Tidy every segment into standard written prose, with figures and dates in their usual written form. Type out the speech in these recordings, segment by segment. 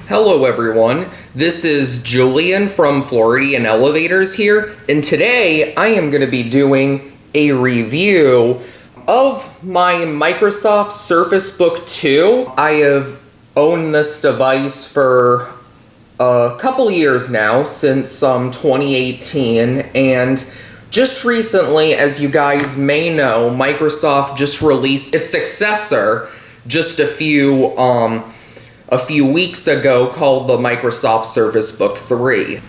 Hello everyone, this is Julian from Floridian Elevators here, and today I am going to be doing a review of my Microsoft Surface Book 2. I have owned this device for a couple years now, since 2018, and just recently, as you guys may know, Microsoft just released its successor just a few weeks ago, called the Microsoft Surface Book 3.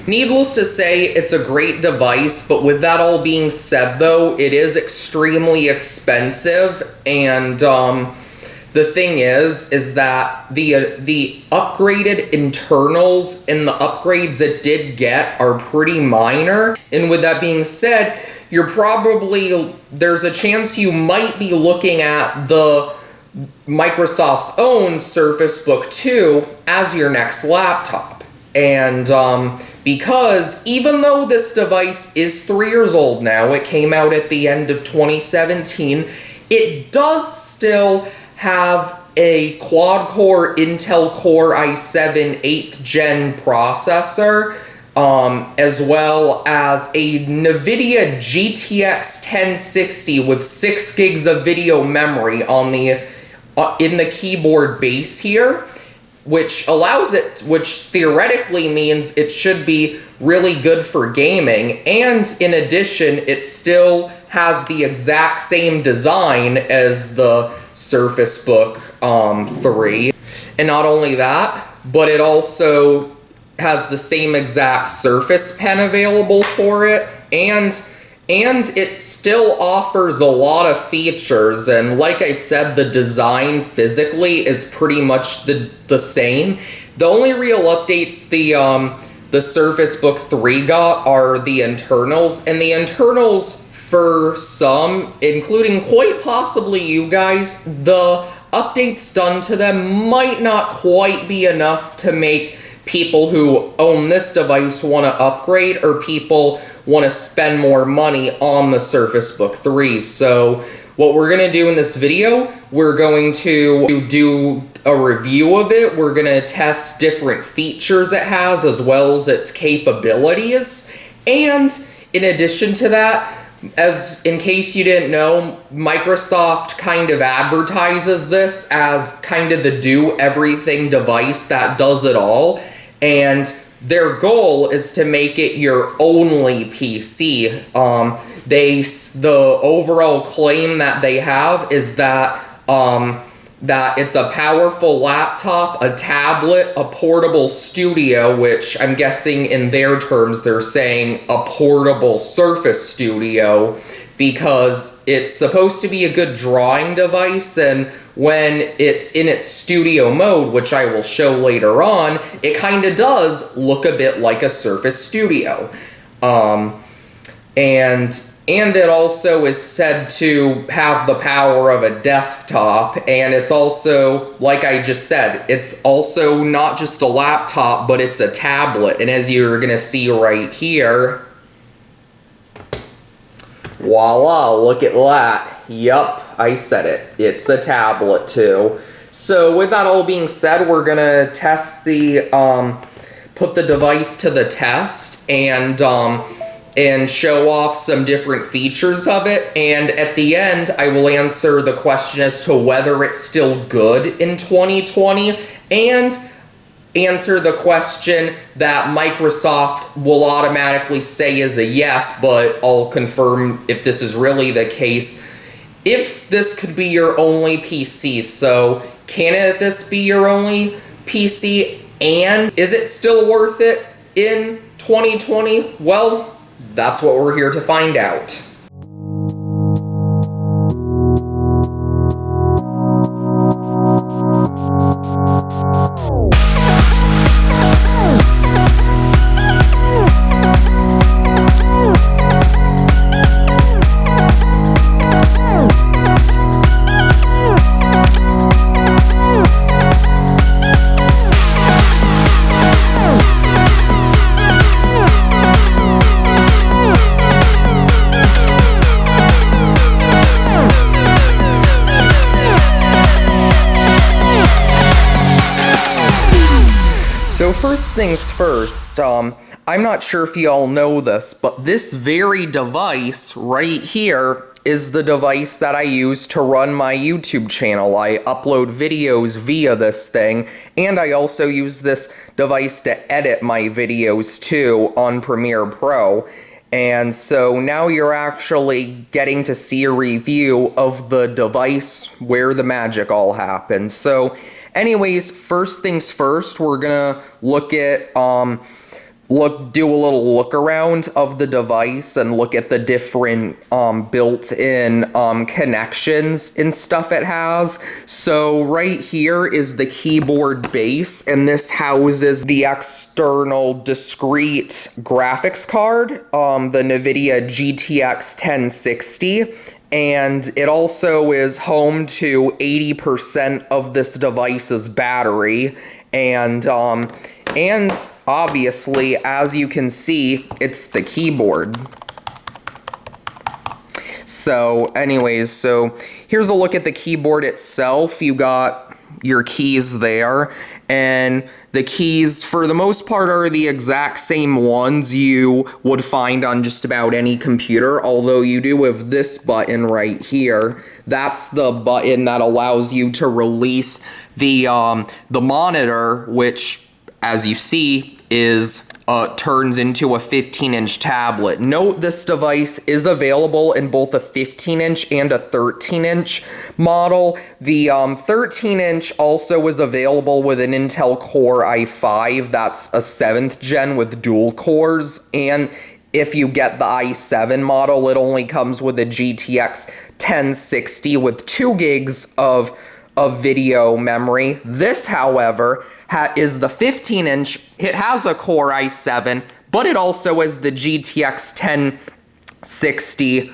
Needless to say, it's a great device, but with that all being said though, it is extremely expensive, and the thing is that the upgraded internals and the upgrades it did get are pretty minor, and with that being said, there's a chance you might be looking at the Microsoft's own Surface Book 2 as your next laptop. And because even though this device is 3 years old now, it came out at the end of 2017, it does still have a quad-core Intel Core i7 8th gen processor, as well as a NVIDIA GTX 1060 with 6 gigs of video memory on in the keyboard base here, which theoretically means it should be really good for gaming, and in addition, it still has the exact same design as the Surface Book 3. And not only that, but it also has the same exact Surface Pen available for it, and it still offers a lot of features, and like I said, the design physically is pretty much the same. The only real updates the Surface Book 3 got are the internals, and the internals for some, including quite possibly you guys, the updates done to them might not quite be enough to make people who own this device want to upgrade, or people want to spend more money on the Surface Book 3. So what we're going to do in this video, we're going to do a review of it. We're going to test different features it has, as well as its capabilities. And in addition to that, as in case you didn't know, Microsoft kind of advertises this as kind of the do-everything device that does it all, and their goal is to make it your only PC. The overall claim that they have is that it's a powerful laptop, a tablet, a portable studio, which I'm guessing in their terms they're saying a portable Surface Studio, because it's supposed to be a good drawing device, and when it's in its studio mode, which I will show later on, it kind of does look a bit like a Surface Studio. And it also is said to have the power of a desktop, and it's also, like I just said, it's also not just a laptop, but it's a tablet, and as you're going to see right here, voila, look at that. Yup, I said it. It's a tablet too. So with that all being said, we're going to test put the device to the test, and show off some different features of it, and at the end I will answer the question as to whether it's still good in 2020, and answer the question that Microsoft will automatically say is a yes, but I'll confirm if this is really the case. If this could be your only PC, so can this be your only PC, and is it still worth it in 2020? Well, that's what we're here to find out. So first things first, I'm not sure if you all know this, but this very device right here is the device that I use to run my YouTube channel. I upload videos via this thing, and I also use this device to edit my videos too on Premiere Pro. And so now you're actually getting to see a review of the device where the magic all happens. So anyways, first things first, we're gonna look at do a little look around of the device and look at the different built-in connections and stuff it has. So right here is the keyboard base, and this houses the external discrete graphics card, the NVIDIA GTX 1060. And it also is home to 80% of this device's battery, and obviously, as you can see, it's the keyboard. So anyways, so here's a look at the keyboard itself. You got your keys there, and the keys for the most part are the exact same ones you would find on just about any computer, although you do have this button right here. That's the button that allows you to release the monitor, which, as you see, is turns into a 15-inch tablet. Note this device is available in both a 15-inch and a 13-inch model. The 13-inch also is available with an Intel Core i5. That's a 7th gen with dual cores. And if you get the i7 model, it only comes with a GTX 1060 with 2 gigs of video memory. This, however, is the 15-inch. It has a Core i7, but it also has the GTX 1060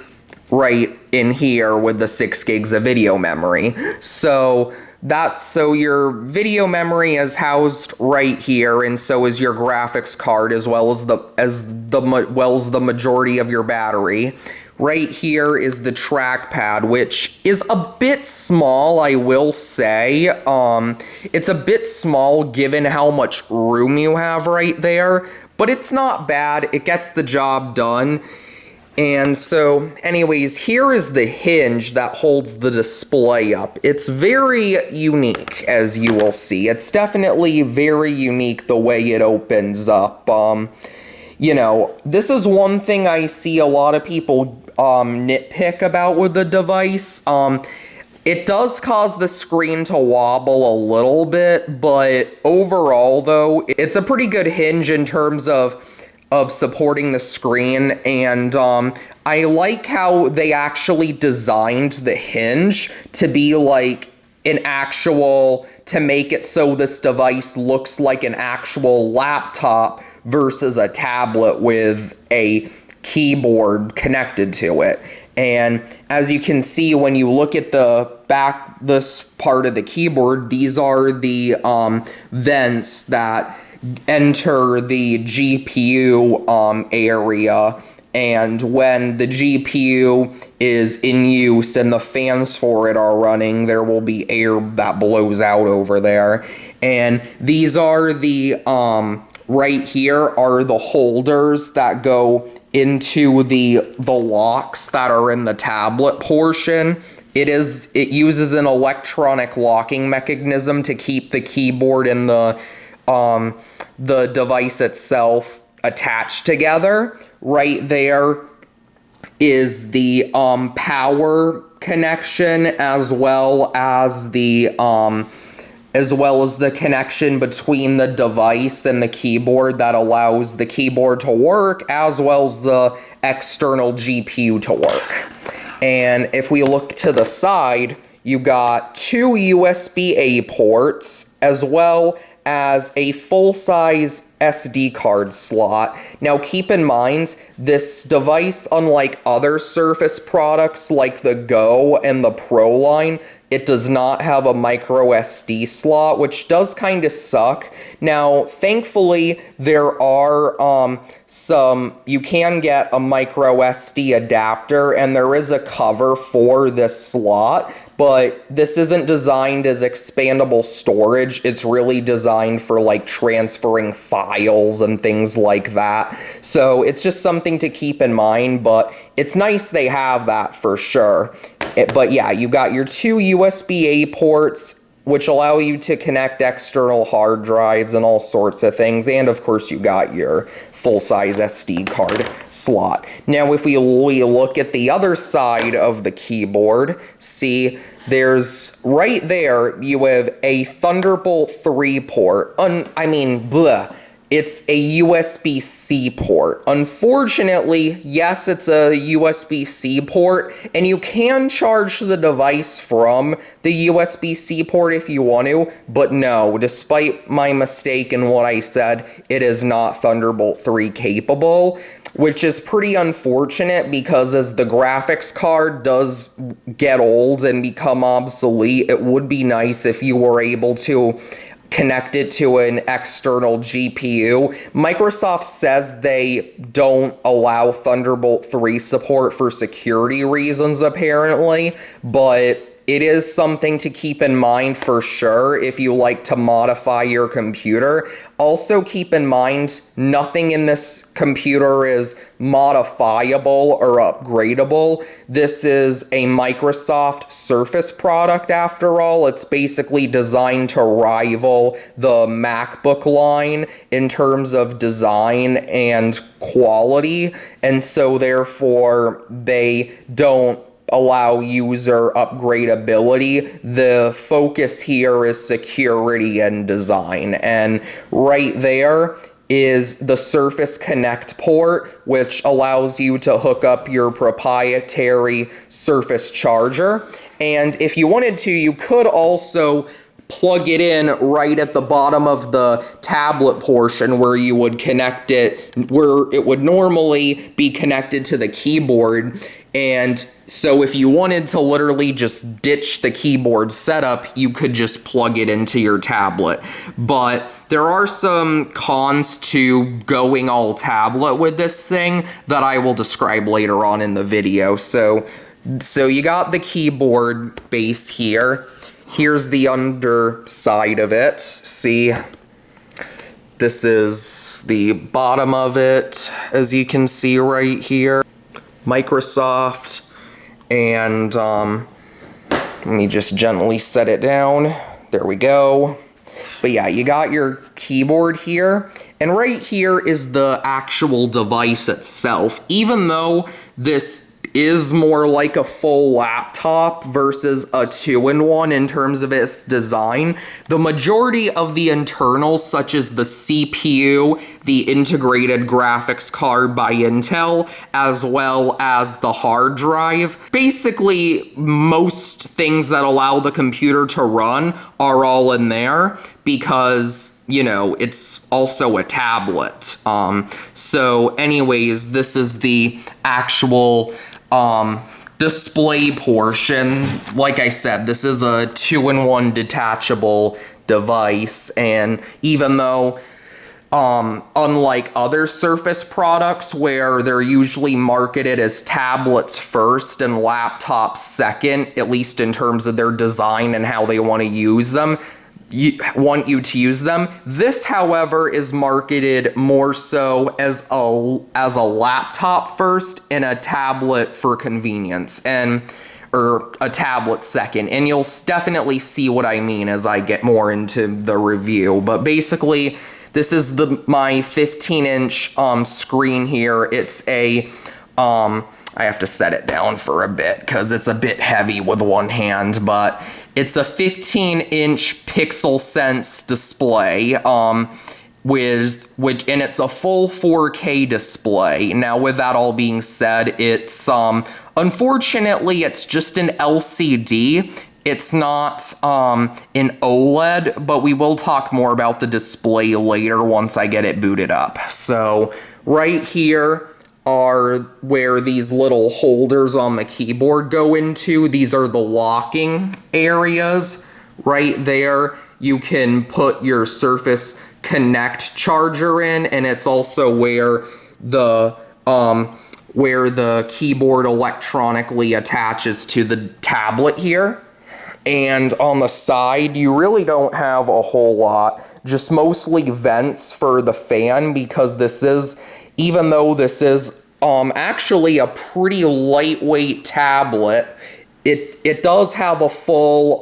right in here with the 6 gigs of video memory. So your video memory is housed right here, and so is your graphics card, as well as the majority of your battery. Right here is the trackpad, which is a bit small, I will say. It's a bit small given how much room you have right there, but it's not bad. It gets the job done. And so, anyways, here is the hinge that holds the display up. It's very unique, as you will see. It's definitely very unique the way it opens up. You know, this is one thing I see a lot of people nitpick about with the device. It does cause the screen to wobble a little bit, but overall, though, it's a pretty good hinge in terms of supporting the screen, and I like how they actually designed the hinge to be like an actual, to make it so this device looks like an actual laptop versus a tablet with a keyboard connected to it. And as you can see, when you look at the back, this part of the keyboard, these are the vents that enter the GPU area. And when the GPU is in use and the fans for it are running, there will be air that blows out over there. And these are the right here are the holders that go into the locks that are in the tablet portion. It uses an electronic locking mechanism to keep the keyboard and the device itself attached together. Right there is the power connection, as well as the connection between the device and the keyboard that allows the keyboard to work, as well as the external GPU to work. And if we look to the side, you got 2 USB-A ports, as well as a full-size SD card slot. Now keep in mind, this device, unlike other Surface products like the Go and the Pro line, it does not have a micro SD slot, which does kind of suck. Now, thankfully, there are you can get a micro SD adapter, and there is a cover for this slot but this isn't designed as expandable storage. It's really designed for like transferring files and things like that. So it's just something to keep in mind, but it's nice they have that for sure. But yeah, you got your two USB-A ports, which allow you to connect external hard drives and all sorts of things. And of course, you got your full-size SD card slot. Now, if we look at the other side of the keyboard, see, there's right there, you have a Thunderbolt 3 port. It's a USB-C port. Unfortunately, yes, it's a USB-C port, and you can charge the device from the USB-C port if you want to, but no, despite my mistake in what I said, it is not Thunderbolt 3 capable, which is pretty unfortunate because as the graphics card does get old and become obsolete, it would be nice if you were able to connect it to an external GPU. Microsoft says they don't allow Thunderbolt 3 support for security reasons, apparently, but it is something to keep in mind for sure if you like to modify your computer. Also keep in mind, nothing in this computer is modifiable or upgradable. This is a Microsoft Surface product after all. It's basically designed to rival the MacBook line in terms of design and quality, and so therefore they don't allow user upgradability. The focus here is security and design, and right there is the Surface Connect port, which allows you to hook up your proprietary Surface charger. And if you wanted to, you could also plug it in right at the bottom of the tablet portion where you would connect it, where it would normally be connected to the keyboard. And so if you wanted to literally just ditch the keyboard setup, you could just plug it into your tablet. But there are some cons to going all tablet with this thing that I will describe later on in the video. So you got the keyboard base here. Here's the underside of it. See, this is the bottom of it, as you can see right here. Microsoft, and let me just gently set it down. There we go. But yeah, you got your keyboard here, and right here is the actual device itself. Even though this is more like a full laptop versus a 2-in-1 in terms of its design, the majority of the internals, such as the CPU, the integrated graphics card by Intel, as well as the hard drive, basically most things that allow the computer to run are all in there because, you know, it's also a tablet. So anyways, this is the actual display portion. Like I said, this is a 2-in-1 detachable device, and even though unlike other Surface products where they're usually marketed as tablets first and laptops second, at least in terms of their design and how they want to use them, want you to use them. This, however, is marketed more so as a laptop first and a tablet for convenience, or a tablet second. And you'll definitely see what I mean as I get more into the review. But basically, this is my 15-inch screen here. It's a I have to set it down for a bit because it's a bit heavy with one hand, but it's a 15-inch Pixel Sense display, and it's a full 4K display. Now, with that all being said, it's unfortunately it's just an LCD. It's not an OLED, but we will talk more about the display later once I get it booted up. So right here are where these little holders on the keyboard go into. These are the locking areas. Right there, you can put your Surface Connect charger in, and it's also where the keyboard electronically attaches to the tablet here. And on the side, you really don't have a whole lot, just mostly vents for the fan, because this is, even though this is actually a pretty lightweight tablet, it does have a full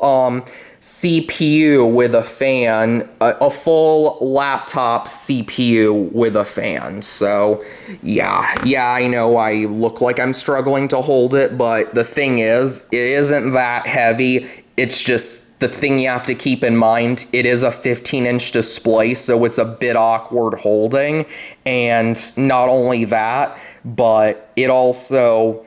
CPU with a fan, a full laptop CPU with a fan. So yeah, I know I look like I'm struggling to hold it, but the thing is, it isn't that heavy. It's just the thing you have to keep in mind, it is a 15-inch display, so it's a bit awkward holding. And not only that, but it also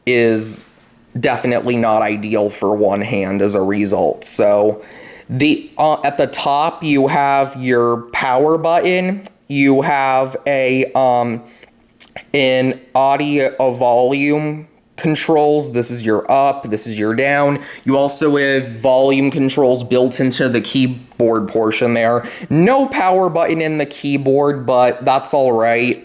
is definitely not ideal for one hand as a result. So at the top you have your power button, you have an audio volume controls. This is your up, this is your down. You also have volume controls built into the keyboard portion there. No power button in the keyboard, but that's all right.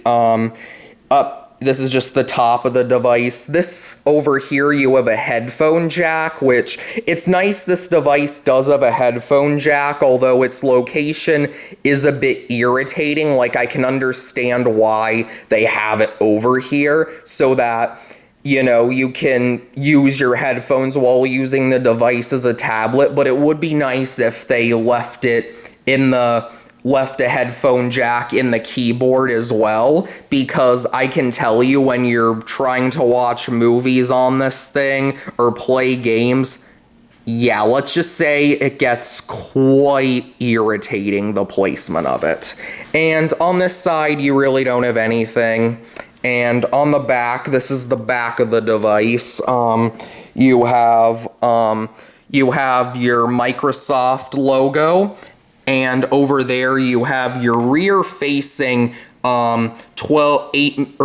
This is just the top of the device. This over here, you have a headphone jack, which it's nice this device does have a headphone jack, although its location is a bit irritating. Like, I can understand why they have it over here so that, you know, you can use your headphones while using the device as a tablet, but it would be nice if they left a headphone jack in the keyboard as well, because I can tell you when you're trying to watch movies on this thing or play games, yeah, let's just say it gets quite irritating, the placement of it. And on this side, you really don't have anything. And on the back, this is the back of the device. You have your Microsoft logo, and over there you have your rear-facing 8 or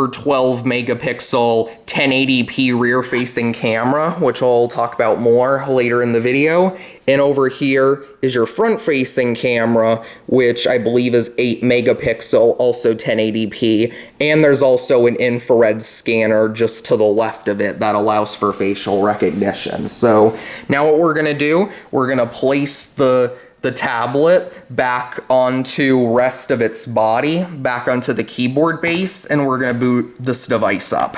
12 megapixel 1080p rear-facing camera, which I'll talk about more later in the video. And over here is your front-facing camera, which I believe is 8 megapixel, also 1080p. And there's also an infrared scanner just to the left of it that allows for facial recognition. So now what we're gonna do, we're gonna place the tablet back onto rest of its body, back onto the keyboard base, and we're gonna boot this device up.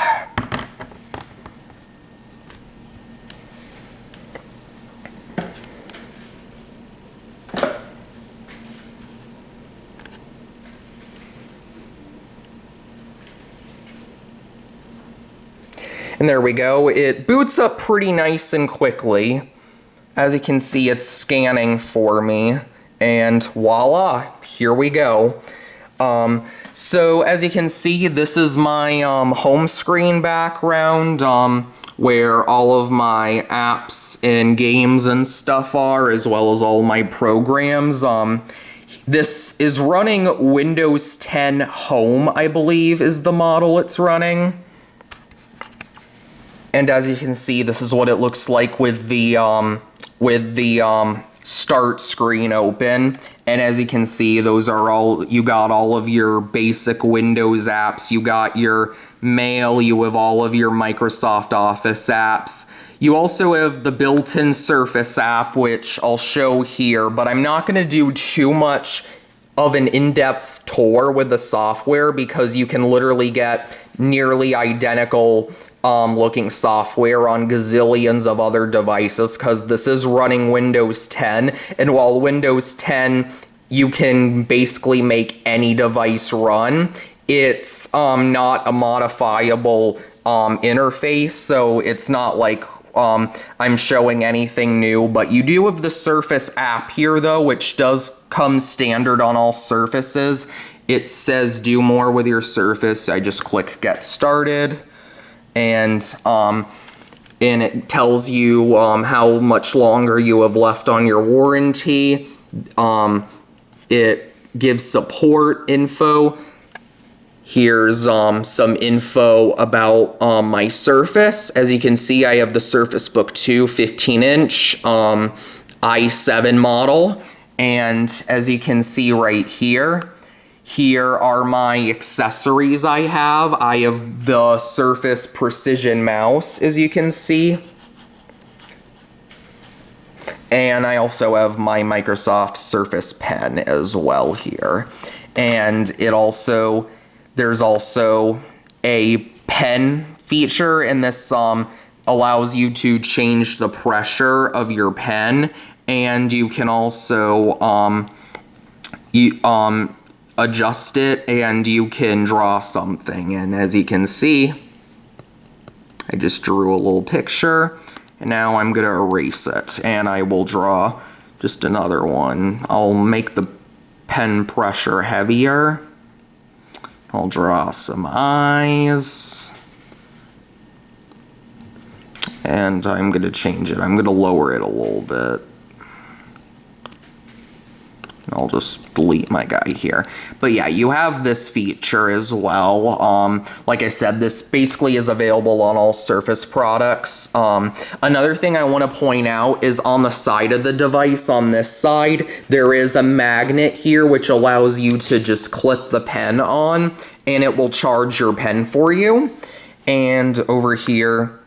And there we go. It boots up pretty nice and quickly. As you can see, it's scanning for me, and voila, here we go. So as you can see, this is my home screen background, where all of my apps and games and stuff are, as well as all my programs. This is running Windows 10 Home, I believe, is the model it's running. And as you can see, this is what it looks like with the start screen open. And as you can see, those are all, you got all of your basic Windows apps. You got your mail, you have all of your Microsoft Office apps. You also have the built-in Surface app, which I'll show here, but I'm not gonna do too much of an in-depth tour with the software, because you can literally get nearly identical looking software on gazillions of other devices, because this is running Windows 10, and while Windows 10 you can basically make any device run, it's not a modifiable interface, so it's not like I'm showing anything new. But you do have the Surface app here though, which does come standard on all Surfaces. It says do more with your Surface. I just click get started. And it tells you how much longer you have left on your warranty. It gives support info. Here's some info about my Surface. As you can see, I have the Surface Book 2 15-inch i7 model. And as you can see right here, here are my accessories I have. I have the Surface Precision mouse, as you can see. And I also have my Microsoft Surface Pen as well here. And there's also a pen feature, and this allows you to change the pressure of your pen, and you can also adjust it, and you can draw something. And as you can see, I just drew a little picture, and now I'm gonna erase it, and I will draw just another one. I'll make the pen pressure heavier. I'll draw some eyes, and I'm gonna change it. I'm gonna lower it a little bit. I'll just delete my guy here. But yeah, you have this feature as well. Like I said, this basically is available on all Surface products. Another thing I want to point out is on the side of the device, on this side, there is a magnet here which allows you to just clip the pen on, and it will charge your pen for you. And over here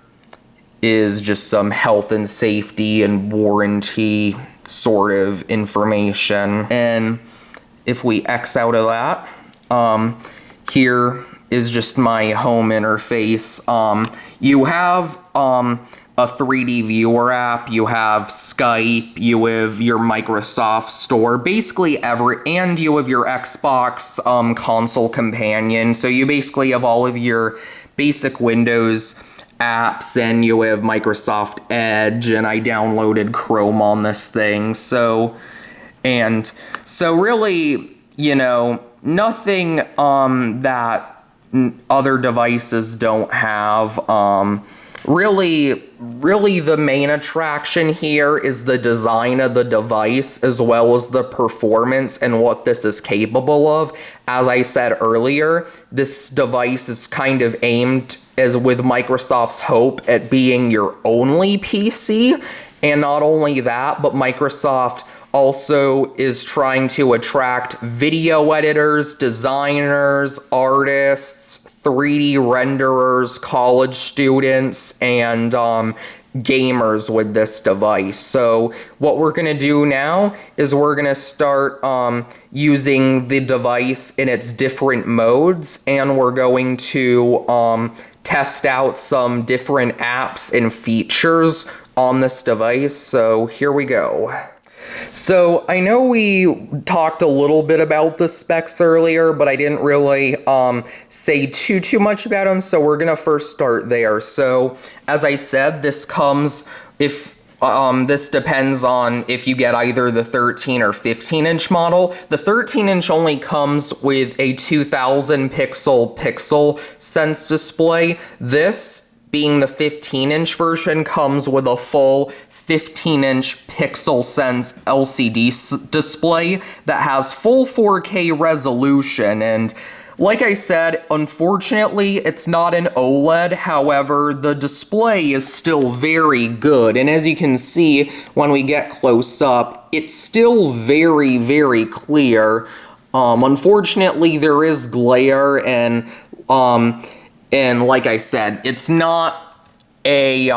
is just some health and safety and warranty sort of information. And if we X out of that, here is just my home interface. You have a 3D viewer app, you have Skype, you have your Microsoft Store, basically and you have your Xbox console companion. So you basically have all of your basic Windows apps, and you have Microsoft Edge, and I downloaded Chrome on this thing. So really, you know, nothing that other devices don't have. Really the main attraction here is the design of the device, as well as the performance and what this is capable of. As I said earlier, this device is kind of aimed, as with Microsoft's hope, at being your only PC. And not only that, but Microsoft also is trying to attract video editors, designers, artists, 3D renderers, college students, and gamers with this device. So what we're gonna do now is we're gonna start using the device in its different modes, and we're going to test out some different apps and features on this device. So here we go. So I know we talked a little bit about the specs earlier, but I didn't really say too much about them, so we're gonna first start there. So as I said, this comes, this depends on if you get either the 13 or 15-inch model. The 13-inch only comes with a 2000 pixel sense display. This, being the 15-inch version, comes with a full 15-inch pixel sense LCD display that has full 4K resolution. And like I said, unfortunately, it's not an OLED. However, the display is still very good. And as you can see, when we get close up, it's still very, very clear. Unfortunately, there is glare, and like I said, it's not a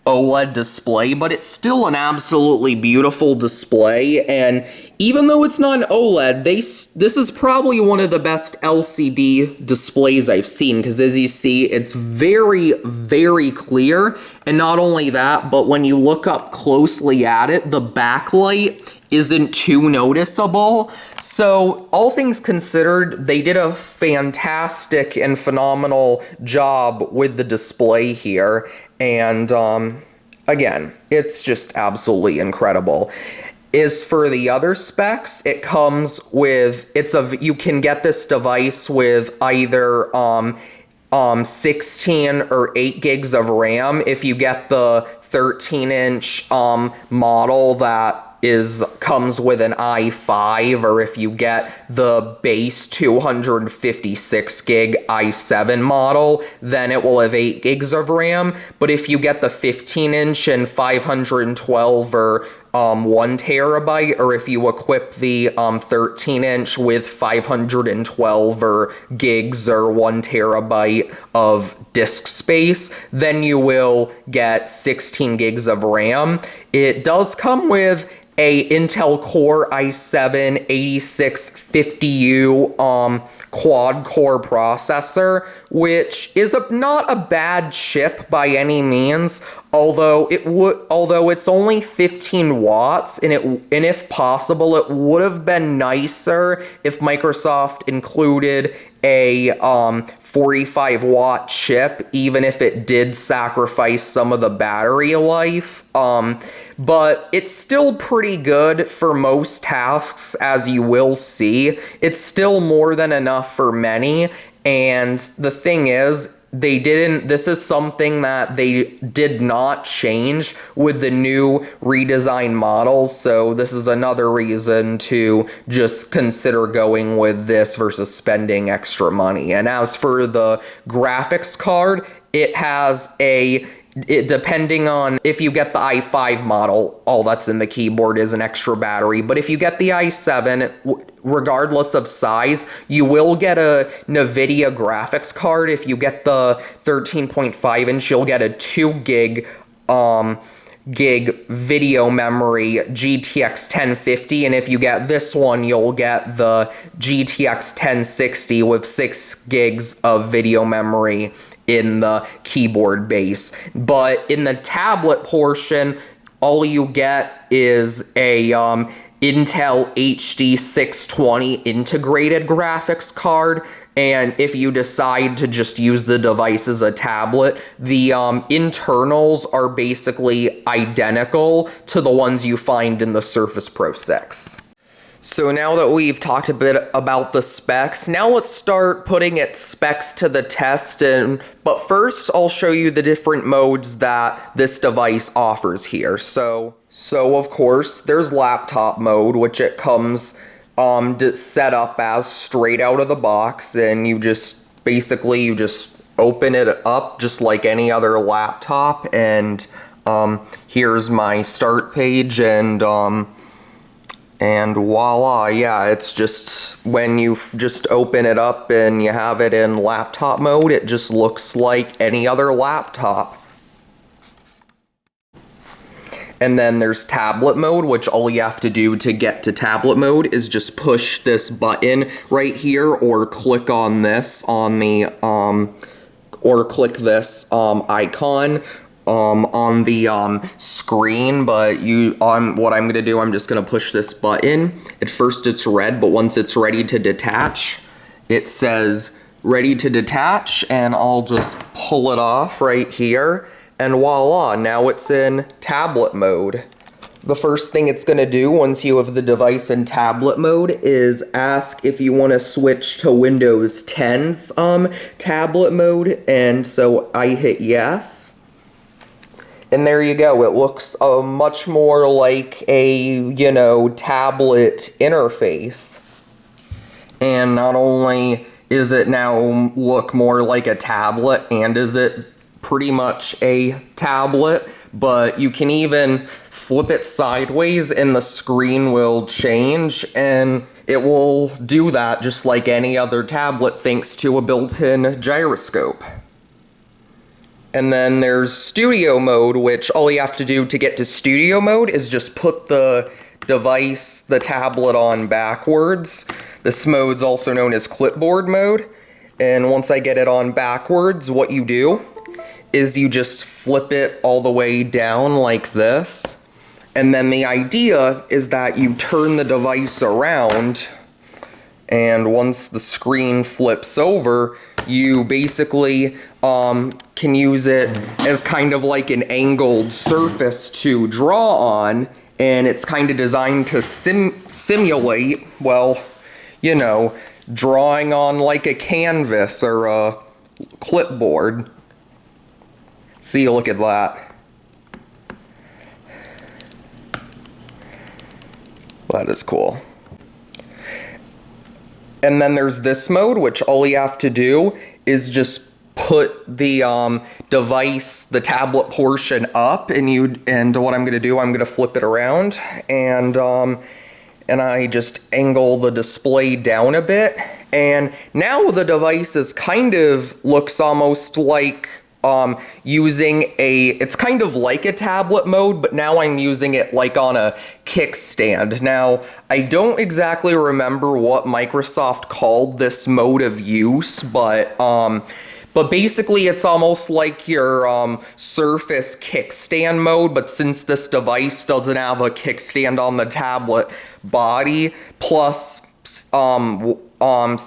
OLED display, but it's still an absolutely beautiful display. And even though it's not an OLED, this is probably one of the best LCD displays I've seen, because as you see, it's very, very clear. And not only that, but when you look up closely at it, the backlight isn't too noticeable. So all things considered, they did a fantastic and phenomenal job with the display here. And again, it's just absolutely incredible. As for the other specs, it comes with, you can get this device with either 16 or 8 gigs of RAM. If you get the 13-inch model that comes with an i5, or if you get the base 256 gig i7 model, then it will have 8 gigs of RAM. But if you get the 15-inch and 512 or 1 terabyte, or if you equip the 13-inch with 512 or gigs or 1 terabyte of disk space, then you will get 16 gigs of RAM. It does come with a Intel Core i7-8650U quad-core processor, which is not a bad chip by any means. Although it's only 15 watts, and if possible, it would have been nicer if Microsoft included a 45-watt chip, even if it did sacrifice some of the battery life. But it's still pretty good for most tasks, as you will see. It's still more than enough for many, and the thing is, this is something that they did not change with the new redesigned models, so this is another reason to just consider going with this versus spending extra money. And as for the graphics card, it has depending on if you get the i5 model, all that's in the keyboard is an extra battery. But if you get the i7, regardless of size, you will get a NVIDIA graphics card. If you get the 13.5 inch, you'll get a 2 gig video memory GTX 1050, and if you get this one, you'll get the GTX 1060 with 6 gigs of video memory in the keyboard base. But in the tablet portion, all you get is a Intel HD 620 integrated graphics card. And if you decide to just use the device as a tablet, the internals are basically identical to the ones you find in the Surface Pro 6. So now that we've talked a bit about the specs, now let's start putting its specs to the test. But first, I'll show you the different modes that this device offers here. So of course, there's laptop mode, which it comes set up as straight out of the box, and you just open it up just like any other laptop, and here's my start page, and voila, yeah, it's just when you just open it up and you have it in laptop mode, it just looks like any other laptop. And then there's tablet mode, which all you have to do to get to tablet mode is just push this button right here, or click on this on the or click this icon on the screen. But what I'm gonna do, I'm just gonna push this button. At first it's red, but once it's ready to detach, it says ready to detach, and I'll just pull it off right here, and voila, now it's in tablet mode. The first thing it's gonna do once you have the device in tablet mode is ask if you wanna switch to Windows 10's tablet mode, and so I hit yes. And there you go, it looks much more like a, tablet interface. And not only is it now look more like a tablet, and is it pretty much a tablet, but you can even flip it sideways and the screen will change, and it will do that just like any other tablet thanks to a built-in gyroscope. And then there's studio mode, which all you have to do to get to studio mode is just put the device, the tablet, on backwards. This mode's also known as clipboard mode. And once I get it on backwards, what you do is you just flip it all the way down like this. And then the idea is that you turn the device around, and once the screen flips over, you basically can use it as kind of like an angled surface to draw on, and it's kind of designed to simulate, well, drawing on like a canvas or a clipboard. See, look at that. That is cool. And then there's this mode, which all you have to do is just put the device, the tablet portion up, and what I'm gonna do, I'm gonna flip it around, and I just angle the display down a bit, and now the device is kind of looks almost like it's kind of like a tablet mode, but now I'm using it like on a kickstand. Now, I don't exactly remember what Microsoft called this mode of use, but basically it's almost like your Surface kickstand mode, but since this device doesn't have a kickstand on the tablet body, plus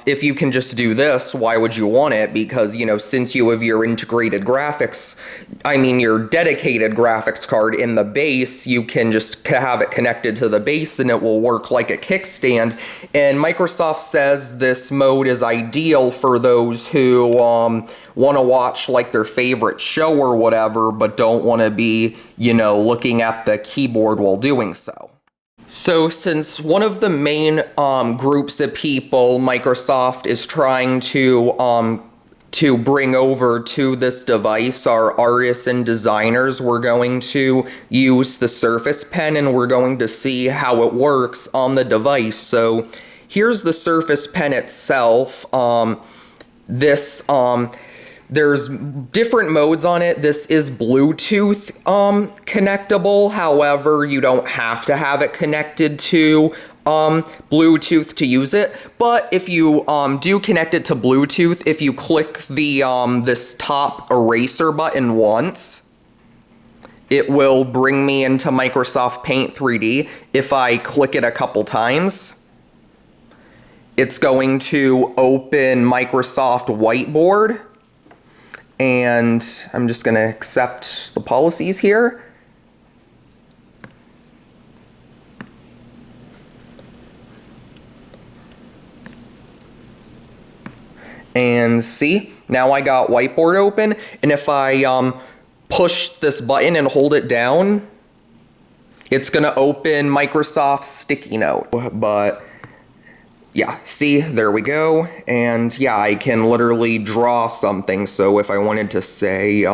if you can just do this, why would you want it? Because, you know, since you have your integrated graphics, your dedicated graphics card in the base, you can just have it connected to the base and it will work like a kickstand. And Microsoft says this mode is ideal for those who want to watch like their favorite show or whatever, but don't want to be, you know, looking at the keyboard while doing so. So since one of the main groups of people Microsoft is trying to bring over to this device are artists and designers, we're going to use the Surface Pen and we're going to see how it works on the device. So here's the Surface Pen itself. There's different modes on it. This is Bluetooth connectable. However, you don't have to have it connected to Bluetooth to use it. But if you do connect it to Bluetooth, if you click the this top eraser button once, it will bring me into Microsoft Paint 3D. If I click it a couple times, it's going to open Microsoft Whiteboard. And I'm just going to accept the policies here. And see, now I got Whiteboard open. And if I push this button and hold it down, it's going to open Microsoft Sticky Note. But yeah, see, there we go. And yeah, I can literally draw something. So if I wanted to say,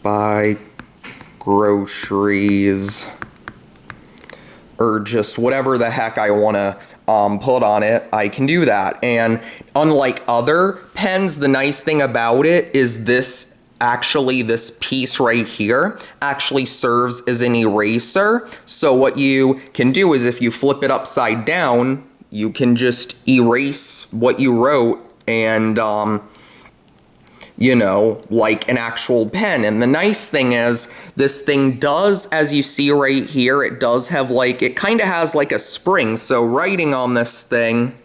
buy groceries, or just whatever the heck I want to put on it, I can do that. And unlike other pens, the nice thing about it is this piece right here actually serves as an eraser. So what you can do is if you flip it upside down, you can just erase what you wrote and, you know, like an actual pen. And the nice thing is this thing does, as you see right here, it does have like, it kind of has like a spring. So writing on this thing,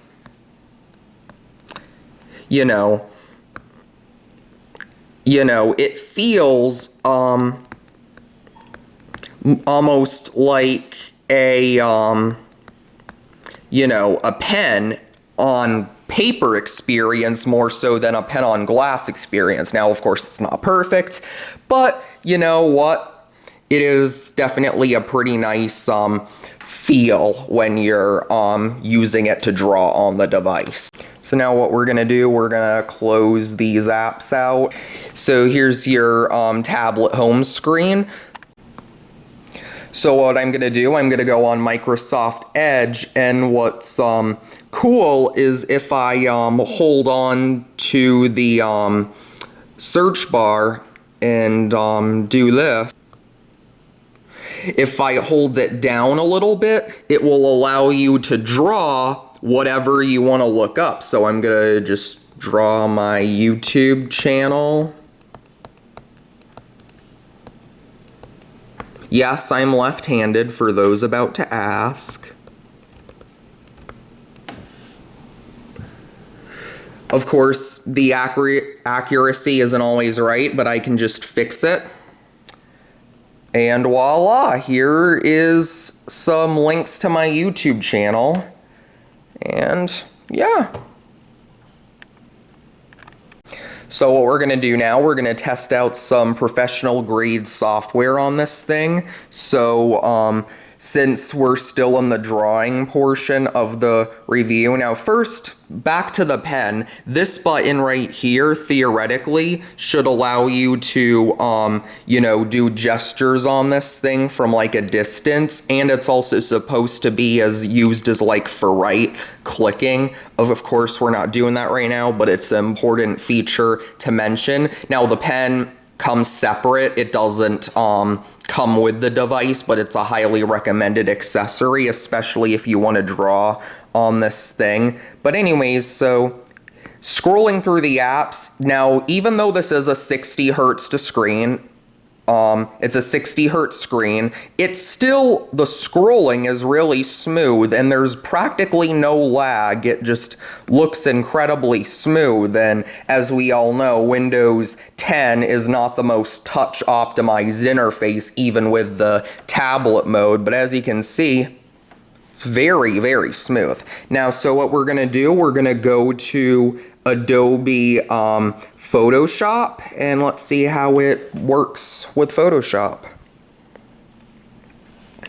you know, it feels almost like a, you know, a pen on paper experience more so than a pen on glass experience. Now, of course, it's not perfect, but you know what? It is definitely a pretty nice feel when you're using it to draw on the device. So now what we're gonna do, we're gonna close these apps out. So here's your tablet home screen. So what I'm gonna do, I'm gonna go on Microsoft Edge, and what's cool is if I hold on to the search bar and do this, if I hold it down a little bit, it will allow you to draw whatever you want to look up. So I'm gonna just draw my YouTube channel. Yes, I'm left-handed for those about to ask. Of course, the accuracy isn't always right, but I can just fix it. And voila, here is some links to my YouTube channel. And yeah. So what we're going to do now, we're going to test out some professional grade software on this thing. So since we're still in the drawing portion of the review. Now first, back to the pen. This button right here, theoretically, should allow you to, you know, do gestures on this thing from like a distance, and it's also supposed to be used as like for right clicking. Of course, we're not doing that right now, but it's an important feature to mention. Now the pen comes separate. It doesn't come with the device, but it's a highly recommended accessory, especially if you want to draw on this thing. But anyways, so scrolling through the apps, now even though this is a 60 hertz to screen, it's a 60 hertz screen, it's still, the scrolling is really smooth and there's practically no lag. It just looks incredibly smooth, and as we all know, Windows 10 is not the most touch optimized interface even with the tablet mode, but as you can see, it's very, very smooth. Now, so what we're gonna do, we're gonna go to Adobe Photoshop, and let's see how it works with Photoshop.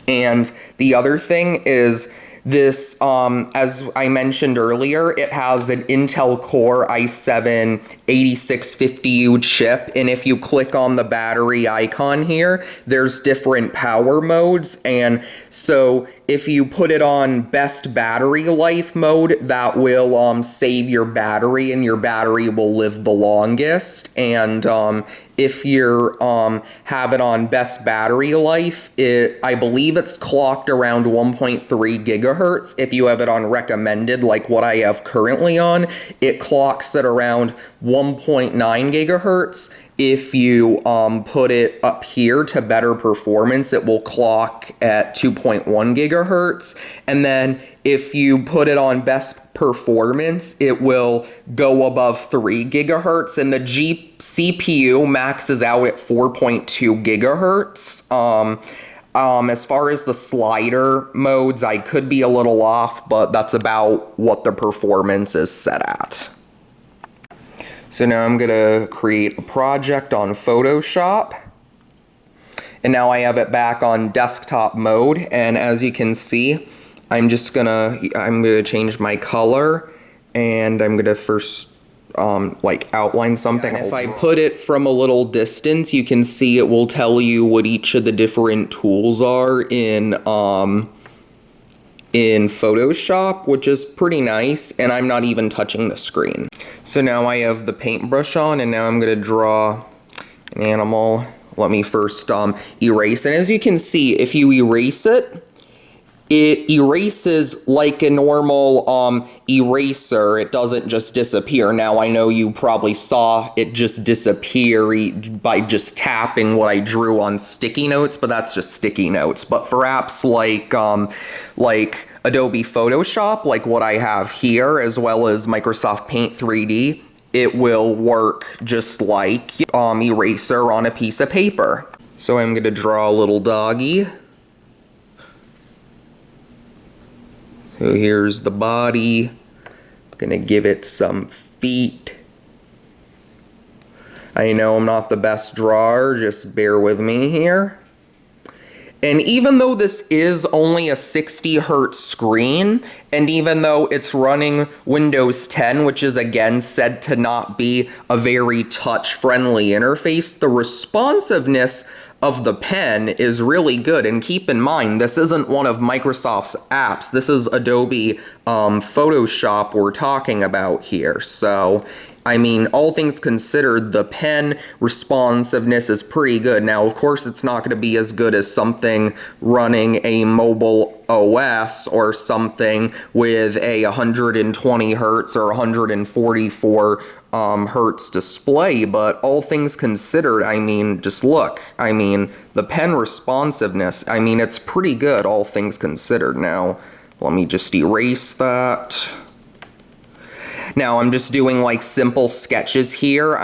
And the other thing is this, as I mentioned earlier, it has an Intel Core i7 8650U chip, and if you click on the battery icon here, there's different power modes, and so if you put it on best battery life mode, that will save your battery, and your battery will live the longest. And if you're have it on best battery life, I believe it's clocked around 1.3 gigahertz. If you have it on recommended, like what I have currently on, it clocks at around 1.9 gigahertz. If you put it up here to better performance, it will clock at 2.1 gigahertz. And then if you put it on best performance, it will go above 3 gigahertz. And the CPU maxes out at 4.2 gigahertz. As far as the slider modes, I could be a little off, but that's about what the performance is set at. So now I'm gonna create a project on Photoshop, and now I have it back on desktop mode, and as you can see, I'm gonna change my color, and I'm gonna first like outline something. And if I put it from a little distance, you can see it will tell you what each of the different tools are in Photoshop, which is pretty nice, and I'm not even touching the screen. So now I have the paintbrush on, and now I'm going to draw an animal. Let me first erase, and as you can see, if you erase it, it erases like a normal eraser. It doesn't just disappear. Now I know you probably saw it just disappear by just tapping what I drew on sticky notes, but that's just sticky notes. But for apps like Adobe Photoshop, like what I have here, as well as Microsoft Paint 3D, it will work just like eraser on a piece of paper. So I'm going to draw a little doggy. So here's the body. I'm gonna give it some feet. I know I'm not the best drawer, just bear with me here. And even though this is only a 60 hertz screen, and even though it's running Windows 10, which is again said to not be a very touch-friendly interface, the responsiveness of the pen is really good. And keep in mind, this isn't one of Microsoft's apps. This is Adobe Photoshop we're talking about here. So, I mean, all things considered, the pen responsiveness is pretty good. Now, of course, it's not going to be as good as something running a mobile OS or something with a 120 hertz or 144 hertz display, but all things considered, I mean, just look, I mean, the pen responsiveness, I mean, it's pretty good, all things considered. Now, let me just erase that. Now, I'm just doing like simple sketches here.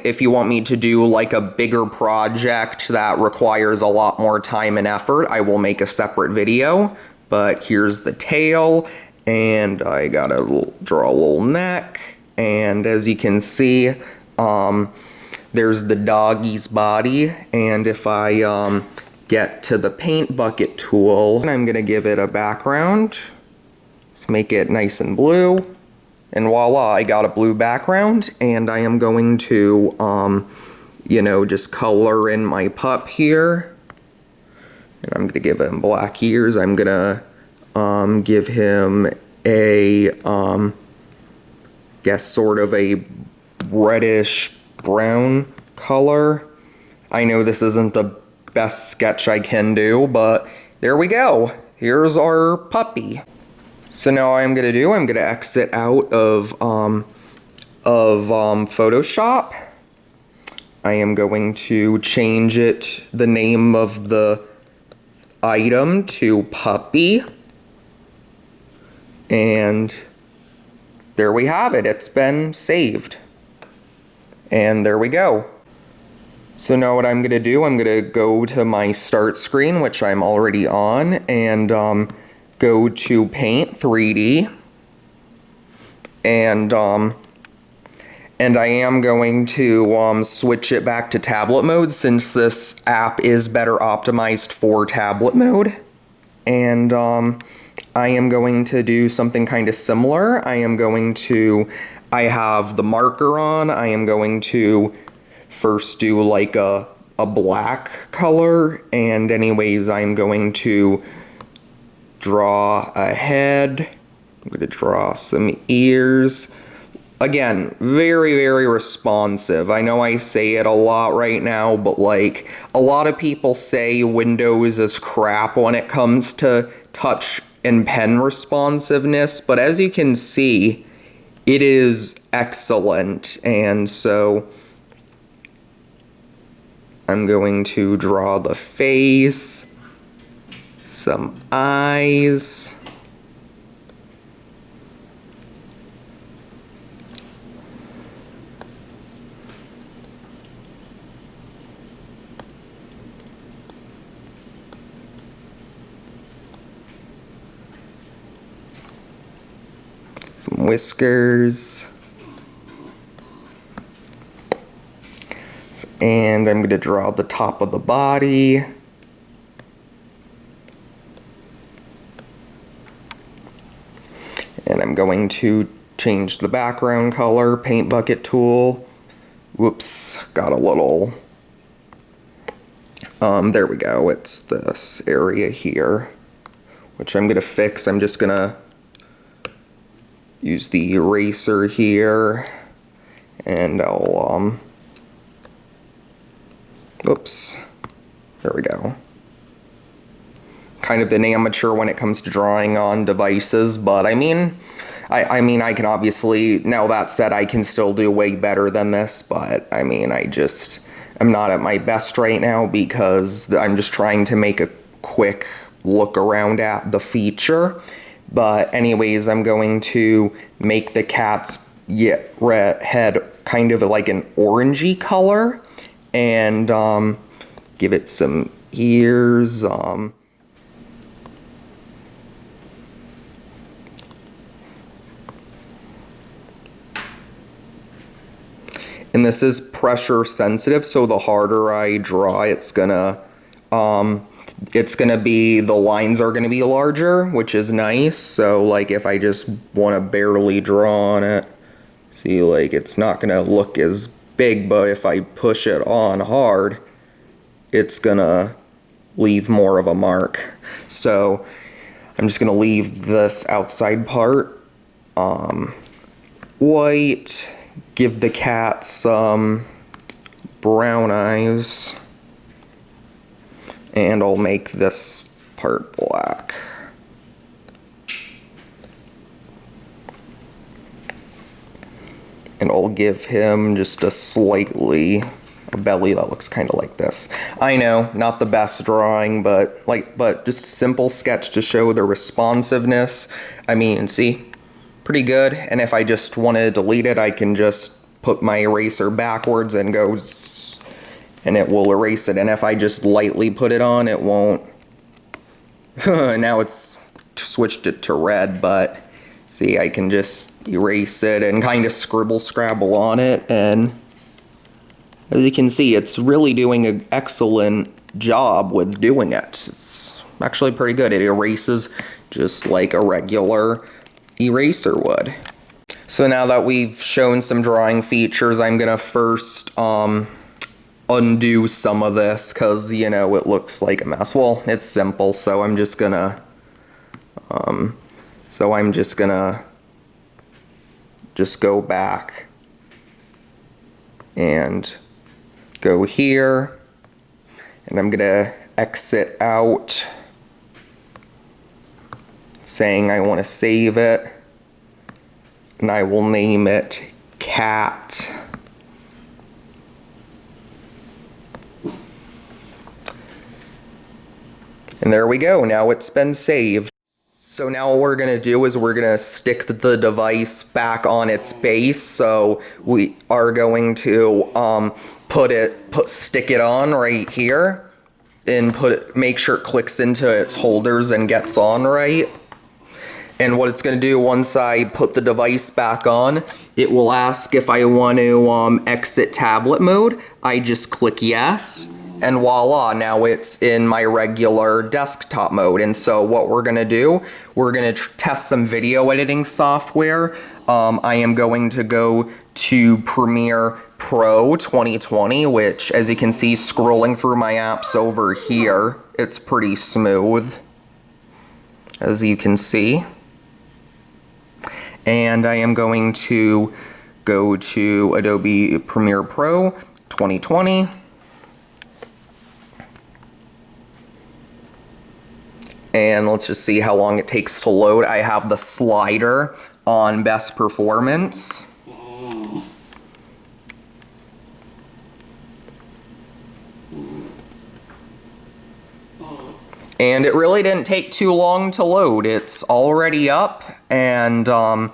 If you want me to do like a bigger project that requires a lot more time and effort, I will make a separate video. But here's the tail, and I gotta draw a little neck. And as you can see, there's the doggy's body, and if I get to the paint bucket tool, and I'm gonna give it a background. Let's make it nice and blue. And voila, I got a blue background, and I am going to, you know, just color in my pup here. And I'm gonna give him black ears. I'm gonna give him a, guess sort of a reddish brown color. I know this isn't the best sketch I can do, but there we go. Here's our puppy. So now I'm gonna exit out of Photoshop. I am going to change the name of the item to puppy. And there we have it. It's been saved. And there we go. So now what I'm gonna do, I'm gonna go to my start screen, which I'm already on, and go to Paint 3D, and I am going to switch it back to tablet mode, since this app is better optimized for tablet mode. And I am going to do something kind of similar. I have the marker on. I am going to first do like a black color, and anyways, I'm going to draw a head. I'm going to draw some ears. Again, very, very responsive. I know I say it a lot right now, but like a lot of people say Windows is crap when it comes to touch and pen responsiveness, but as you can see, it is excellent. And so I'm going to draw the face, some eyes, some whiskers, and I'm going to draw the top of the body. And I'm going to change the background color, paint bucket tool. Whoops, got a little, there we go, it's this area here, which I'm gonna fix. I'm just gonna use the eraser here, and I'll, oops, there we go. Kind of an amateur when it comes to drawing on devices, but I mean, I can obviously, now that said, I can still do way better than this, but I mean, I'm not at my best right now because I'm just trying to make a quick look around at the feature. But anyways, I'm going to make the cat's head kind of like an orangey color, and give it some ears. And this is pressure sensitive, so the harder I draw, it's gonna be, the lines are gonna be larger, which is nice. So like if I just wanna barely draw on it, see, like it's not gonna look as big, but if I push it on hard, it's gonna leave more of a mark. So I'm just gonna leave this outside part white. Give the cat some brown eyes, and I'll make this part black. And I'll give him just a belly that looks kind of like this. I know, not the best drawing, but just a simple sketch to show the responsiveness. I mean, see? Pretty good. And if I just want to delete it, I can just put my eraser backwards and go, and it will erase it. And if I just lightly put it on, it won't. Now it's switched it to red, but see, I can just erase it and kind of scrabble on it. And as you can see, it's really doing an excellent job with doing it. It's actually pretty good. It erases just like a regular eraser would. So now that we've shown some drawing features, I'm gonna first undo some of this because, you know, it looks like a mess. Well, it's simple, so I'm just gonna just go back and go here, and I'm gonna exit out saying I want to save it, and I will name it cat. And there we go, now it's been saved. So now what we're gonna do is we're gonna stick the device back on its base. So we are going to stick it on right here and make sure it clicks into its holders and gets on right. And what it's gonna do once I put the device back on, it will ask if I want to exit tablet mode. I just click yes. And voila, now it's in my regular desktop mode. And so what we're gonna do, we're gonna test some video editing software. I am going to go to Premiere Pro 2020, which, as you can see, scrolling through my apps over here, it's pretty smooth, as you can see. And I am going to go to Adobe Premiere Pro 2020. And let's just see how long it takes to load. I have the slider on best performance. And it really didn't take too long to load. It's already up, and I'm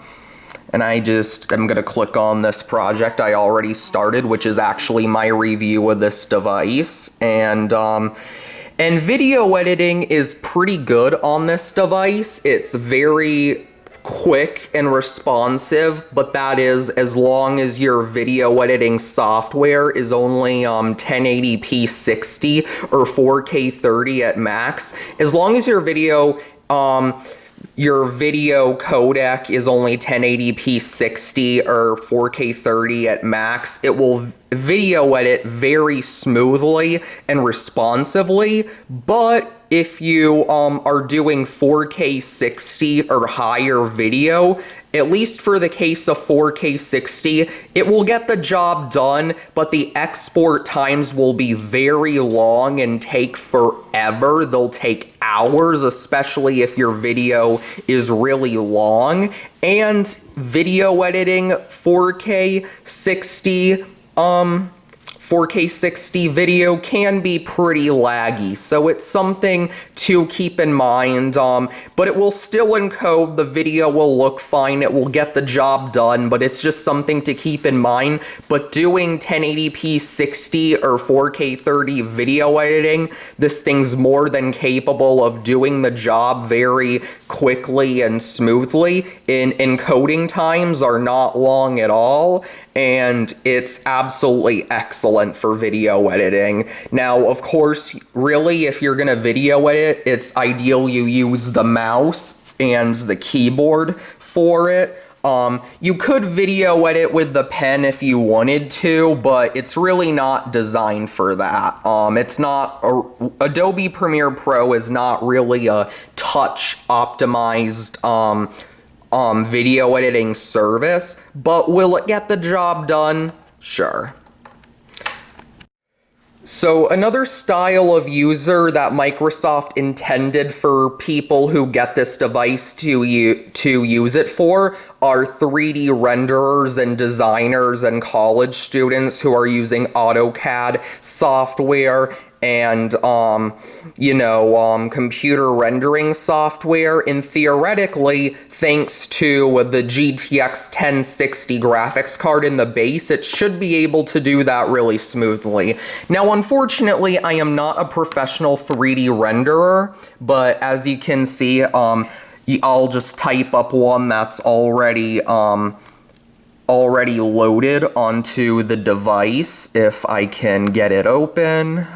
gonna click on this project I already started, which is actually my review of this device. And video editing is pretty good on this device. It's very quick and responsive, but that is as long as your video editing software is only 1080p 60 or 4K 30 at max. As long as your video codec is only 1080p 60 or 4K 30 at max, it will video edit very smoothly and responsively. But if you are doing 4K 60 or higher video, at least for the case of 4K 60, it will get the job done, but the export times will be very long and take forever. They'll take hours, especially if your video is really long. And video editing 4K 60 video can be pretty laggy, so it's something to keep in mind, but it will still encode, the video will look fine, it will get the job done, but it's just something to keep in mind. But doing 1080p 60 or 4K 30 video editing, this thing's more than capable of doing the job very quickly and smoothly. Encoding times are not long at all, and it's absolutely excellent for video editing. Now, of course, really, if you're gonna video edit, it's ideal you use the mouse and the keyboard for it. You could video edit with the pen if you wanted to, but it's really not designed for that. Adobe Premiere Pro is not really a touch optimized video editing service, but will it get the job done? Sure. So another style of user that Microsoft intended for people who get this device to use it for are 3D renderers and designers and college students who are using AutoCAD software and computer rendering software. And theoretically, thanks to the GTX 1060 graphics card in the base, it should be able to do that really smoothly. Now, unfortunately, I am not a professional 3D renderer, but as you can see, I'll just type up one that's already loaded onto the device if I can get it open.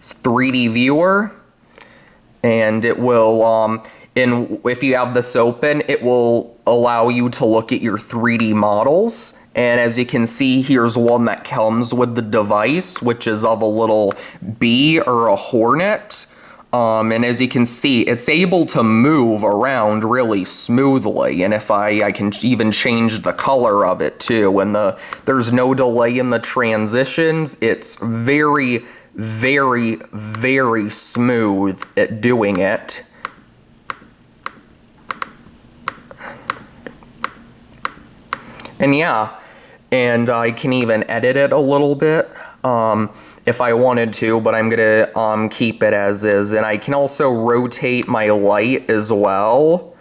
3D viewer, and it will, if you have this open, it will allow you to look at your 3D models. And as you can see, here's one that comes with the device, which is of a little bee or a hornet. And as you can see, it's able to move around really smoothly. And if I can even change the color of it too. And there's no delay in the transitions. It's very, very, very smooth at doing it. And yeah, and I can even edit it a little bit if I wanted to, but I'm gonna keep it as is. And I can also rotate my light as well.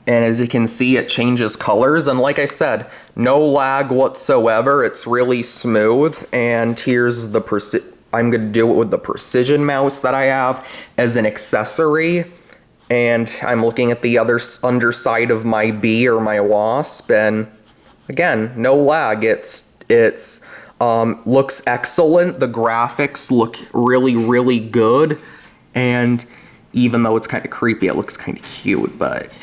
And as you can see, it changes colors. And like I said, no lag whatsoever. It's really smooth. And here's the I'm gonna do it with the precision mouse that I have as an accessory. And I'm looking at the other underside of my bee or my wasp, and again, no lag. It's looks excellent. The graphics look really, really good. And even though it's kind of creepy, it looks kind of cute, but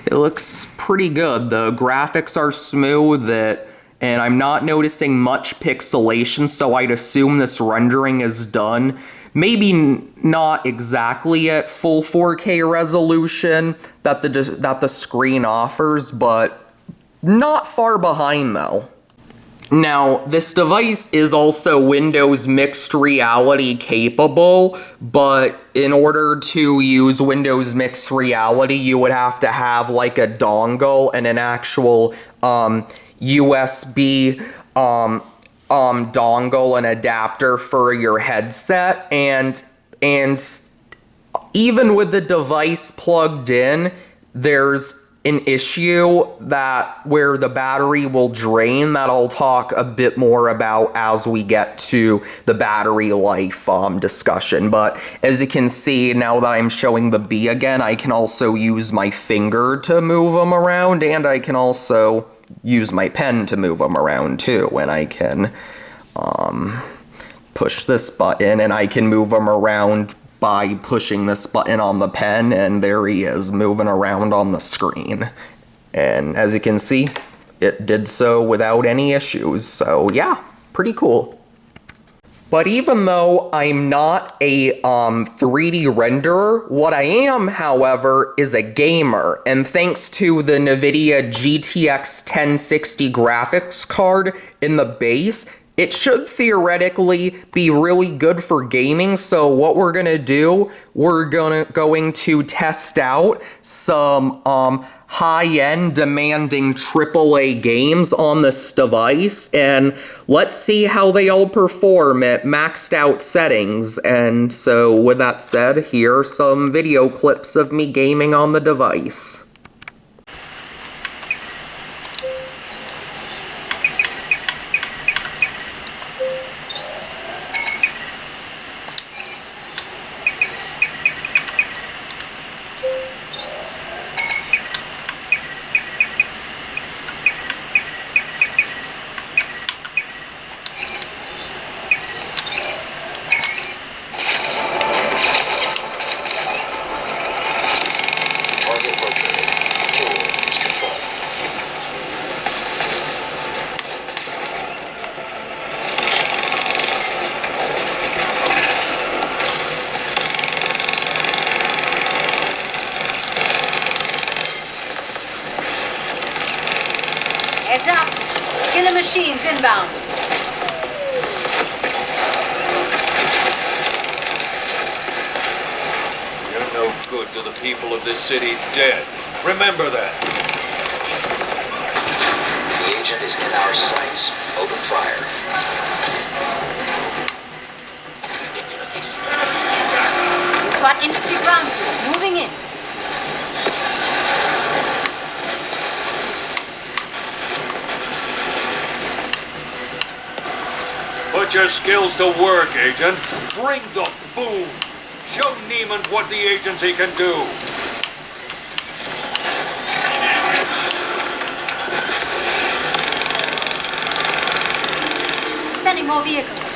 it looks pretty good. The graphics are smooth, and I'm not noticing much pixelation, so I'd assume this rendering is done. Maybe not exactly at full 4K resolution that the screen offers, but not far behind though. Now, this device is also Windows Mixed Reality capable, but in order to use Windows Mixed Reality, you would have to have like a dongle and an actual USB dongle and adapter for your headset, and even with the device plugged in, there's an issue where the battery will drain that I'll talk a bit more about as we get to the battery life discussion. But as you can see, now that I'm showing the bee again, I can also use my finger to move them around, and I can also use my pen to move them around too. And I can push this button, and I can move them around by pushing this button on the pen, and there he is moving around on the screen. And as you can see, it did so without any issues. So yeah, pretty cool. But even though I'm not a 3D renderer, what I am, however, is a gamer. And thanks to the NVIDIA GTX 1060 graphics card in the base, it should theoretically be really good for gaming. So what we're gonna do, we're going to test out some high-end demanding AAA games on this device, and let's see how they all perform at maxed out settings. And so with that said, here are some video clips of me gaming on the device. Heads up! Killer machines inbound. You're no good to the people of this city, dead. Remember that. The agent is in our sights. Open fire. We've got industry ground crew moving in. Put your skills to work, Agent. Bring the boom. Show Neiman what the agency can do. Sending more vehicles.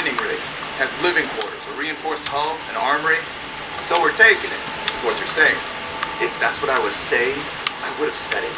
mining rig. Has living quarters, a reinforced hull, an armory. So we're taking it, is what you're saying. If that's what I was saying, I would have said it.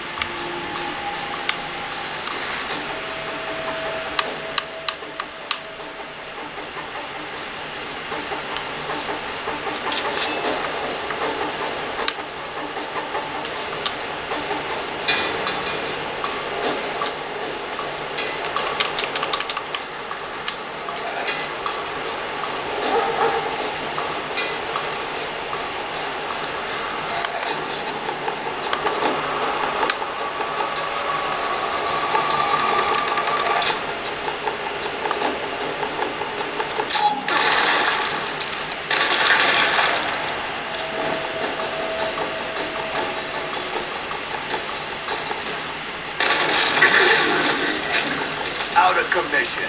Out of commission.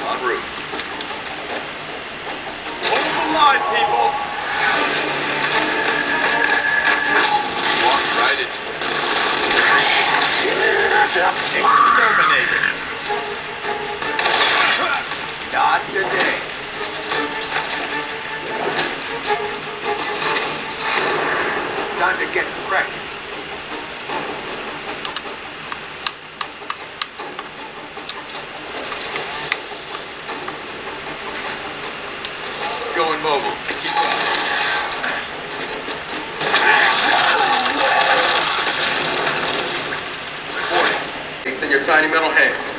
En route. Hold the line, people! Walk right into it. Exterminated. Not today. Time to get cracking. Going mobile. Keep going. Reporting. It's in your tiny metal hands.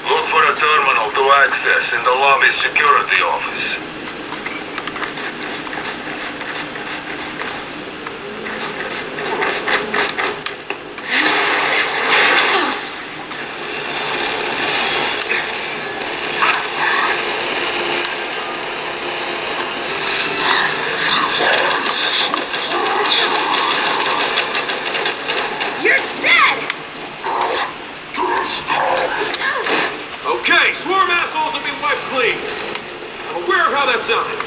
Look for a terminal to access in the lobby security office. Okay, swarm assholes have been wiped clean. I'm aware of how that sounded.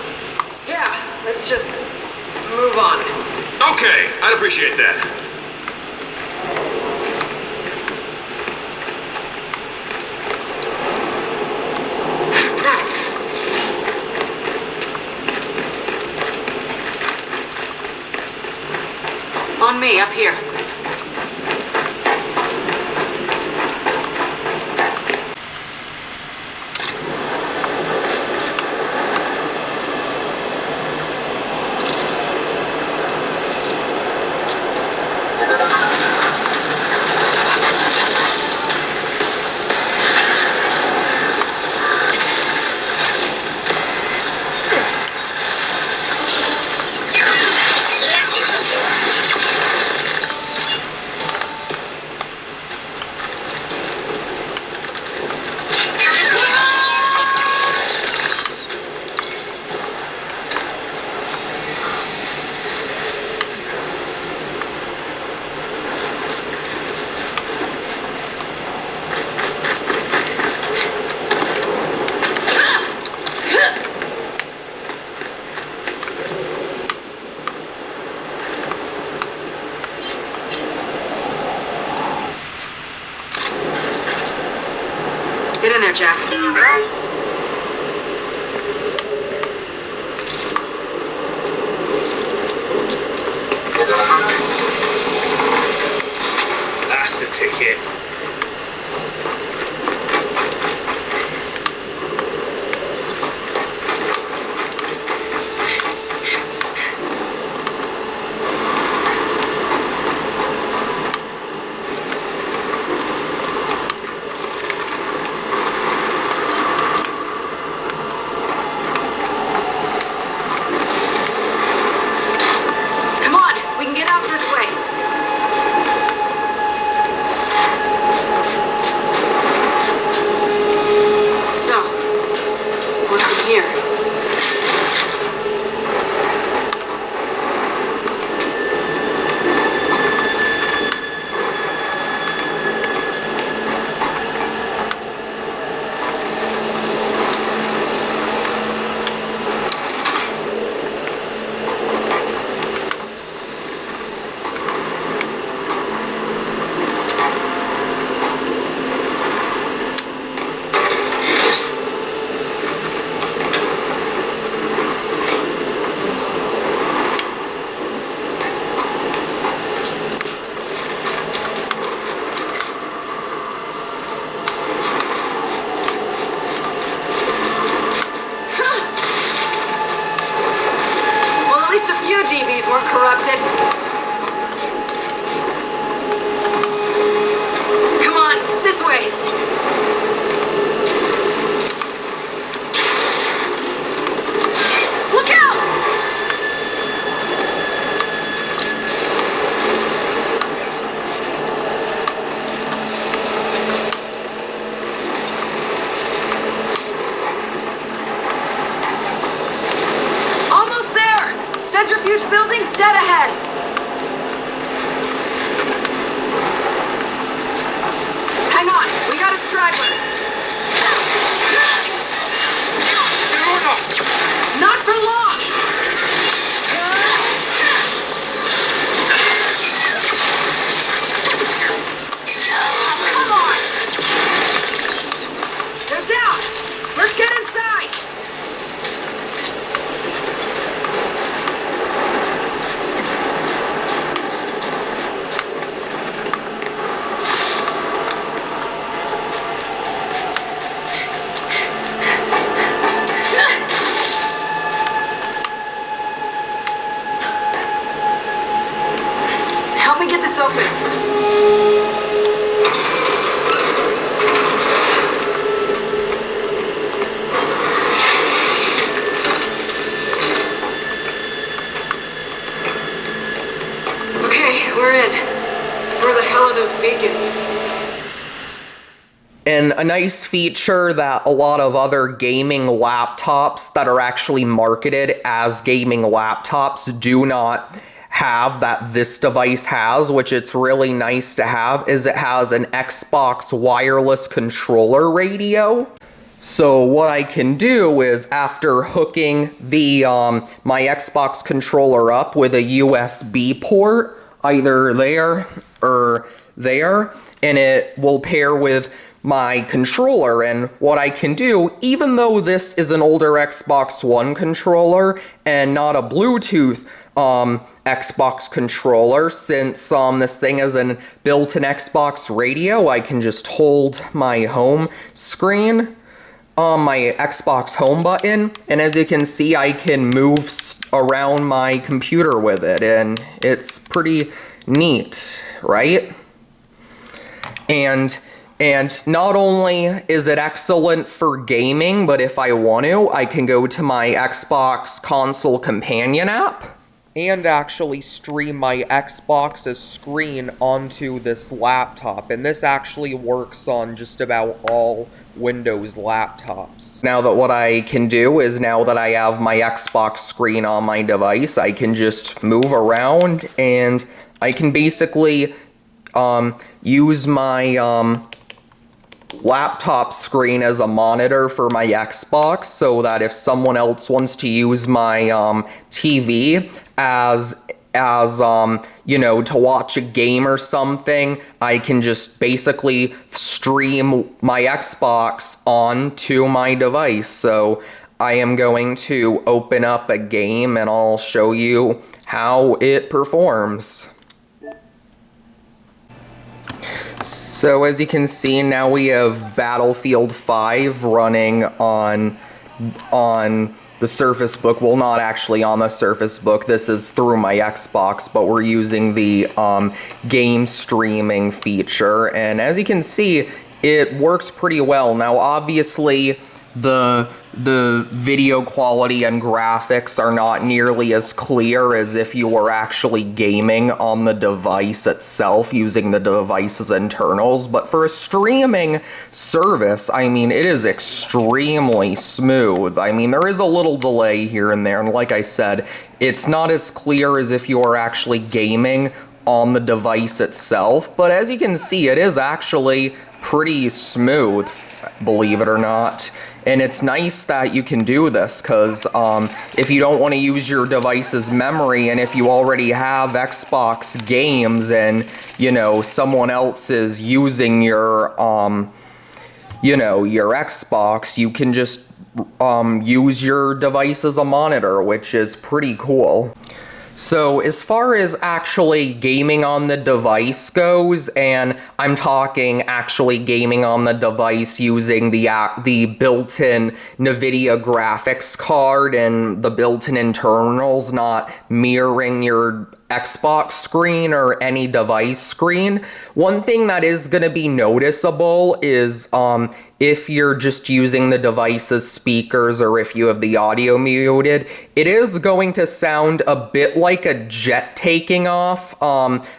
Yeah, let's just move on. Okay, I'd appreciate that. On me, up here. corrupted. Come on, this way. Look out! Almost there! Centrifuge building's dead ahead! Hang on, we got a straggler. Not for long! Come on! They're down! Let's get inside! Help me get this open. Okay, we're in. So where the hell are those beacons? And a nice feature that a lot of other gaming laptops that are actually marketed as gaming laptops do not have that this device has, which it's really nice to have, is it has an Xbox wireless controller radio. So what I can do is, after hooking the my Xbox controller up with a USB port, either there or there, and it will pair with my controller. And what I can do, even though this is an older Xbox One controller and not a Bluetooth Xbox controller, since this thing is a built-in Xbox radio, I can just hold my home screen, my Xbox home button, and as you can see, I can move around my computer with it, and it's pretty neat, right? And not only is it excellent for gaming, but if I want to, I can go to my Xbox Console Companion app and actually stream my Xbox's screen onto this laptop. And this actually works on just about all Windows laptops. Now that what I can do is, now that I have my Xbox screen on my device, I can just move around and I can basically use my laptop screen as a monitor for my Xbox, so that if someone else wants to use my TV as you know, to watch a game or something, I can just basically stream my Xbox onto my device. So I am going to open up a game and I'll show you how it performs. So as you can see, now we have Battlefield 5 running on the Surface Book. Well, not actually on the Surface Book. This is through my Xbox, but we're using the game streaming feature. And as you can see, it works pretty well. Now, obviously, the video quality and graphics are not nearly as clear as if you were actually gaming on the device itself using the device's internals, but for a streaming service, I mean, it is extremely smooth. I mean, there is a little delay here and there, and like I said, it's not as clear as if you were actually gaming on the device itself, but as you can see, it is actually pretty smooth, believe it or not. And it's nice that you can do this, because if you don't want to use your device's memory, and if you already have Xbox games and, you know, someone else is using your, you know, your Xbox, you can just use your device as a monitor, which is pretty cool. So as far as actually gaming on the device goes, and I'm talking actually gaming on the device using the built-in NVIDIA graphics card and the built-in internals, not mirroring your Xbox screen or any device screen, one thing that is going to be noticeable is if you're just using the device's speakers or if you have the audio muted, it is going to sound a bit like a jet taking off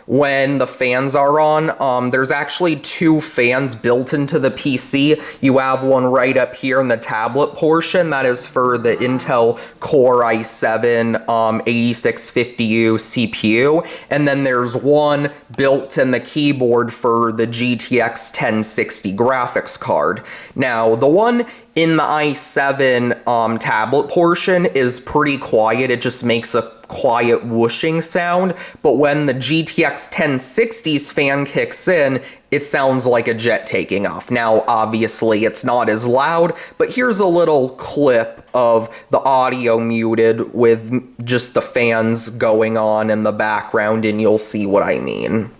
when the fans are on. There's actually two fans built into the PC. You have one right up here in the tablet portion that is for the Intel Core i7 8650U CPU, and then there's one built in the keyboard for the GTX 1060 graphics card. Now, the one in the i7 tablet portion is pretty quiet. It just makes a quiet whooshing sound, but when the GTX 1060's fan kicks in, it sounds like a jet taking off. Now, obviously, it's not as loud, but here's a little clip of the audio muted with just the fans going on in the background, and you'll see what I mean.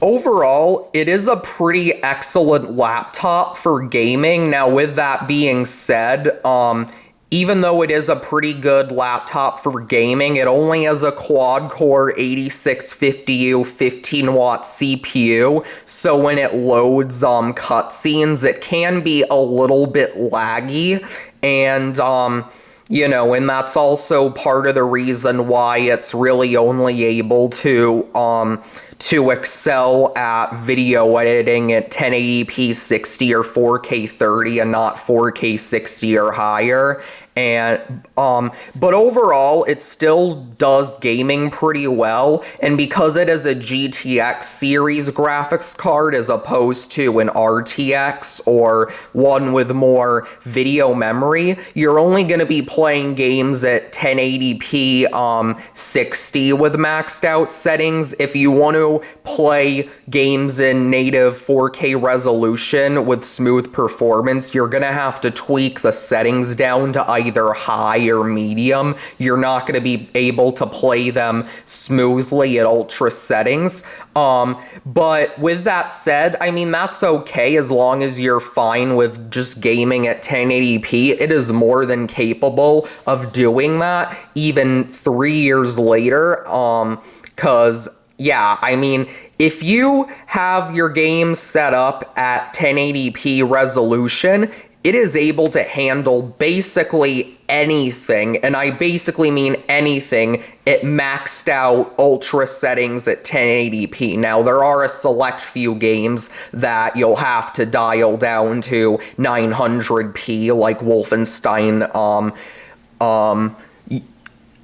Overall, it is a pretty excellent laptop for gaming. Now, with that being said, even though it is a pretty good laptop for gaming, it only has a quad-core 8650U 15-watt CPU, so when it loads cutscenes, it can be a little bit laggy, and you know, and that's also part of the reason why it's really only able to excel at video editing at 1080p 60 or 4K 30 and not 4K 60 or higher. And but overall it still does gaming pretty well, and because it is a GTX series graphics card as opposed to an RTX or one with more video memory, you're only going to be playing games at 1080p 60 with maxed out settings. If you want to play games in native 4K resolution with smooth performance, you're gonna have to tweak the settings down to either high or medium. You're not going to be able to play them smoothly at ultra settings. But with that said, I mean, that's okay as long as you're fine with just gaming at 1080p. It is more than capable of doing that even 3 years later. Cause yeah, I mean, if you have your game set up at 1080p resolution, it is able to handle basically anything, and I basically mean anything, at maxed out ultra settings at 1080p. Now, there are a select few games that you'll have to dial down to 900p, like Wolfenstein,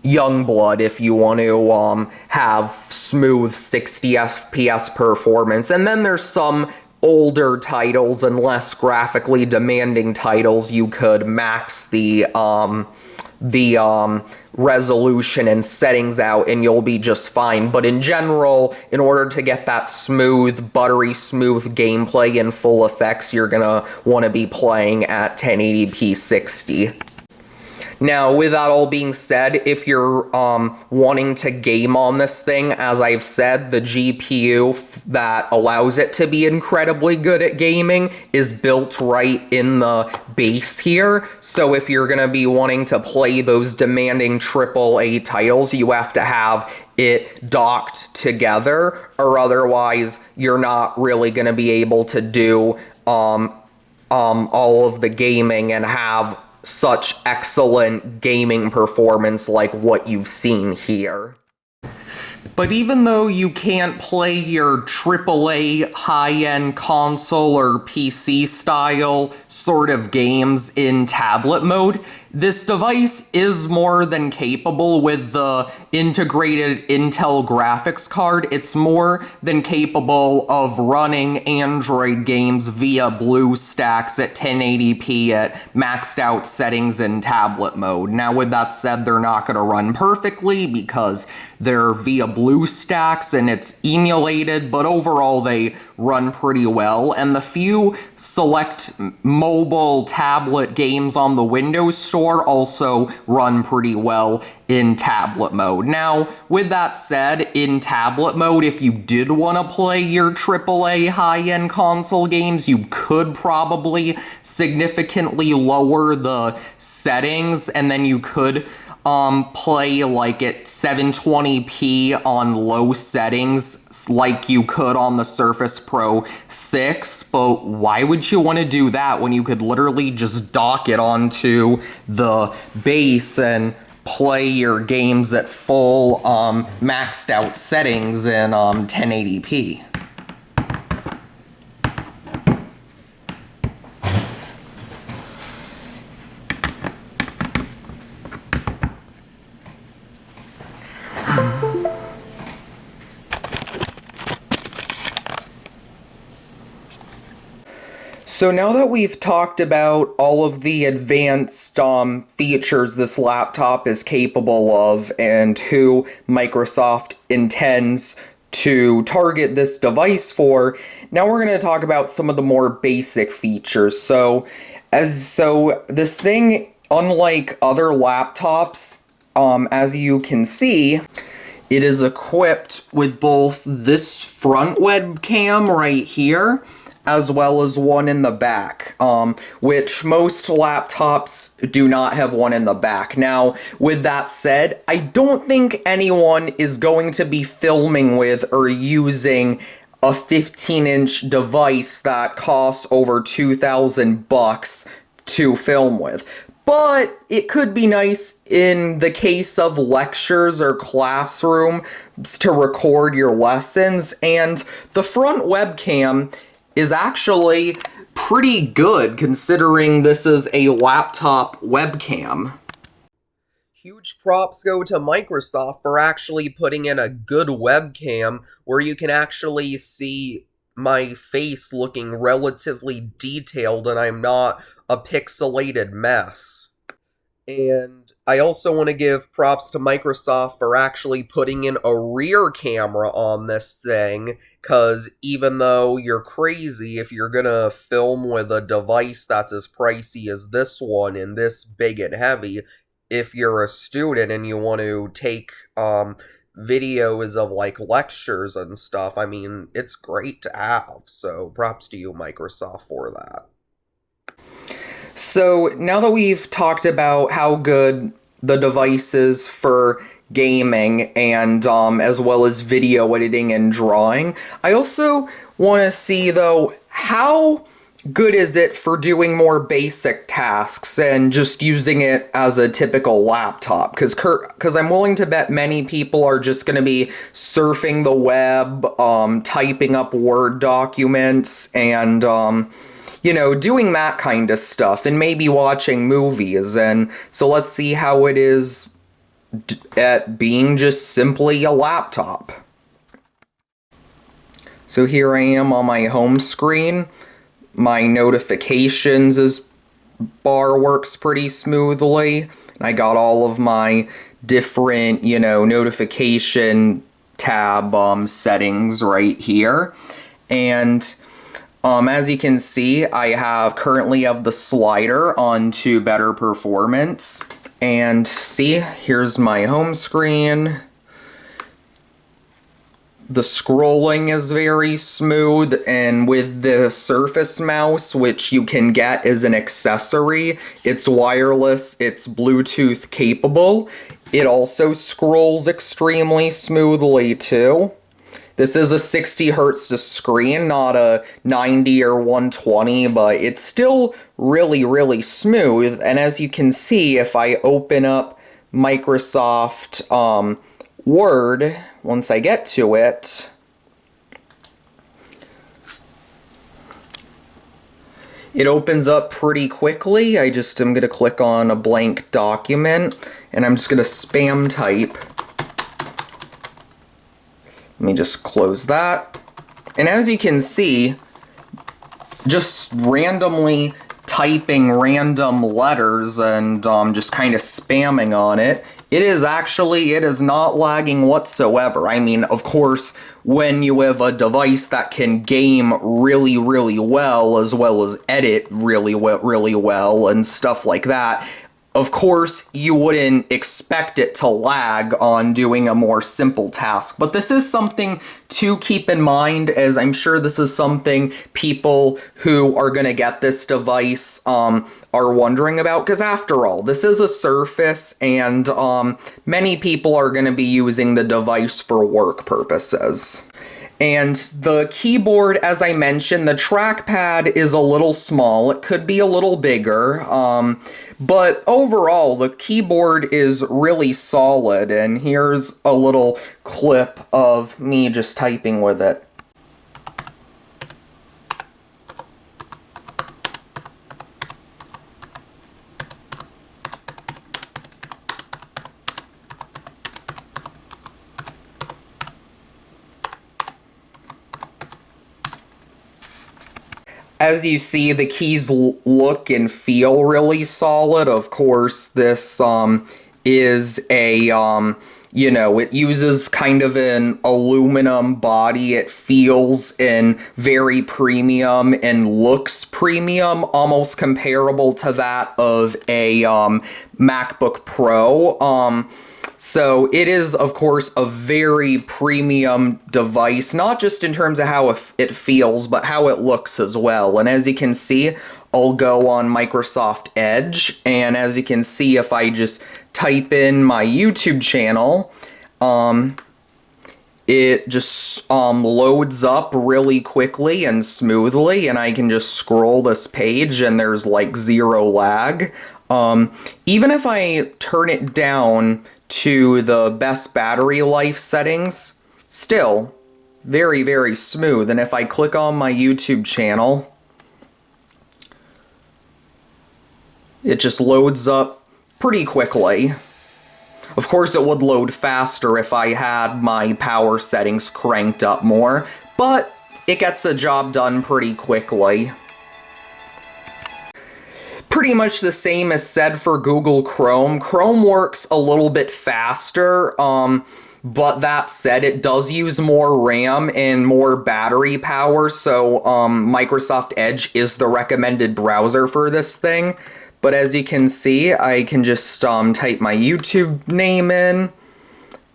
Youngblood, if you want to have smooth 60 FPS performance. And then there's some older titles and less graphically demanding titles you could max the resolution and settings out and you'll be just fine. But in general, in order to get that smooth, buttery smooth gameplay in full effects, you're gonna want to be playing at 1080p 60. Now, with that all being said, if you're wanting to game on this thing, as I've said, the GPU that allows it to be incredibly good at gaming is built right in the base here. So if you're going to be wanting to play those demanding AAA titles, you have to have it docked together, or otherwise you're not really going to be able to do all of the gaming and have such excellent gaming performance like what you've seen here. But even though you can't play your AAA high-end console or PC style sort of games in tablet mode, this device is more than capable with the integrated Intel graphics card. It's more than capable of running Android games via BlueStacks at 1080p at maxed out settings in tablet mode. Now with that said, they're not going to run perfectly because they're via BlueStacks and it's emulated, but overall they run pretty well. And the few select mobile tablet games on the Windows Store also run pretty well in tablet mode. Now, with that said, in tablet mode, if you did want to play your AAA high-end console games, you could probably significantly lower the settings, and then you could play like at 720p on low settings like you could on the Surface Pro 6, but why would you want to do that when you could literally just dock it onto the base and play your games at full maxed out settings in 1080p? So now that we've talked about all of the advanced features this laptop is capable of and who Microsoft intends to target this device for, now we're going to talk about some of the more basic features. So this thing, unlike other laptops, as you can see, it is equipped with both this front webcam right here, as well as one in the back, which most laptops do not have one in the back. Now, with that said, I don't think anyone is going to be filming with or using a 15-inch device that costs over $2,000 to film with. But it could be nice in the case of lectures or classrooms to record your lessons, and the front webcam is actually pretty good considering this is a laptop webcam. Huge props go to Microsoft for actually putting in a good webcam where you can actually see my face looking relatively detailed and I'm not a pixelated mess. And I also want to give props to Microsoft for actually putting in a rear camera on this thing, because even though you're crazy if you're gonna film with a device that's as pricey as this one and this big and heavy, if you're a student and you want to take videos of like lectures and stuff, I mean, it's great to have, so props to you, Microsoft, for that. So now that we've talked about how good the device is for gaming and as well as video editing and drawing, I also want to see though how good is it for doing more basic tasks and just using it as a typical laptop, because I'm willing to bet many people are just going to be surfing the web, typing up Word documents, and you know, doing that kind of stuff, and maybe watching movies. And so let's see how it is at being just simply a laptop. So here I am on my home screen. My notifications bar works pretty smoothly. I got all of my different, you know, notification tab settings right here. And as you can see, I currently have the slider on to better performance. And see, here's my home screen. The scrolling is very smooth, and with the Surface mouse, which you can get as an accessory, it's wireless, it's Bluetooth capable. It also scrolls extremely smoothly too. This is a 60 Hz screen, not a 90 or 120, but it's still really, really smooth. And as you can see, if I open up Microsoft Word, once I get to it, it opens up pretty quickly. I just am going to click on a blank document, and I'm just going to spam type. Let me just close that. And as you can see, just randomly typing random letters and just kind of spamming on it, it is not lagging whatsoever. I mean, of course, when you have a device that can game really, really well as edit really well and stuff like that, of course, you wouldn't expect it to lag on doing a more simple task. But this is something to keep in mind, as I'm sure this is something people who are going to get this device are wondering about. Because after all, this is a Surface, and many people are going to be using the device for work purposes. And the keyboard, as I mentioned, the trackpad is a little small. It could be a little bigger. But overall, the keyboard is really solid, and here's a little clip of me just typing with it. As you see, the keys look and feel really solid. Of course, this is a, it uses kind of an aluminum body. It feels very premium and looks premium, almost comparable to that of a MacBook Pro. So it is, of course, a very premium device, not just in terms of how it feels, but how it looks as well. And as you can see, I'll go on Microsoft Edge, and as you can see, if I just type in my YouTube channel, it just loads up really quickly and smoothly, and I can just scroll this page and there's like zero lag. Even if I turn it down to the best battery life settings, still very, very smooth. And if I click on my YouTube channel, it just loads up pretty quickly. Of course, it would load faster if I had my power settings cranked up more, but it gets the job done pretty quickly. Pretty much the same is said for Google Chrome. Chrome works a little bit faster, but that said, it does use more RAM and more battery power, so Microsoft Edge is the recommended browser for this thing. But as you can see, I can just type my YouTube name in.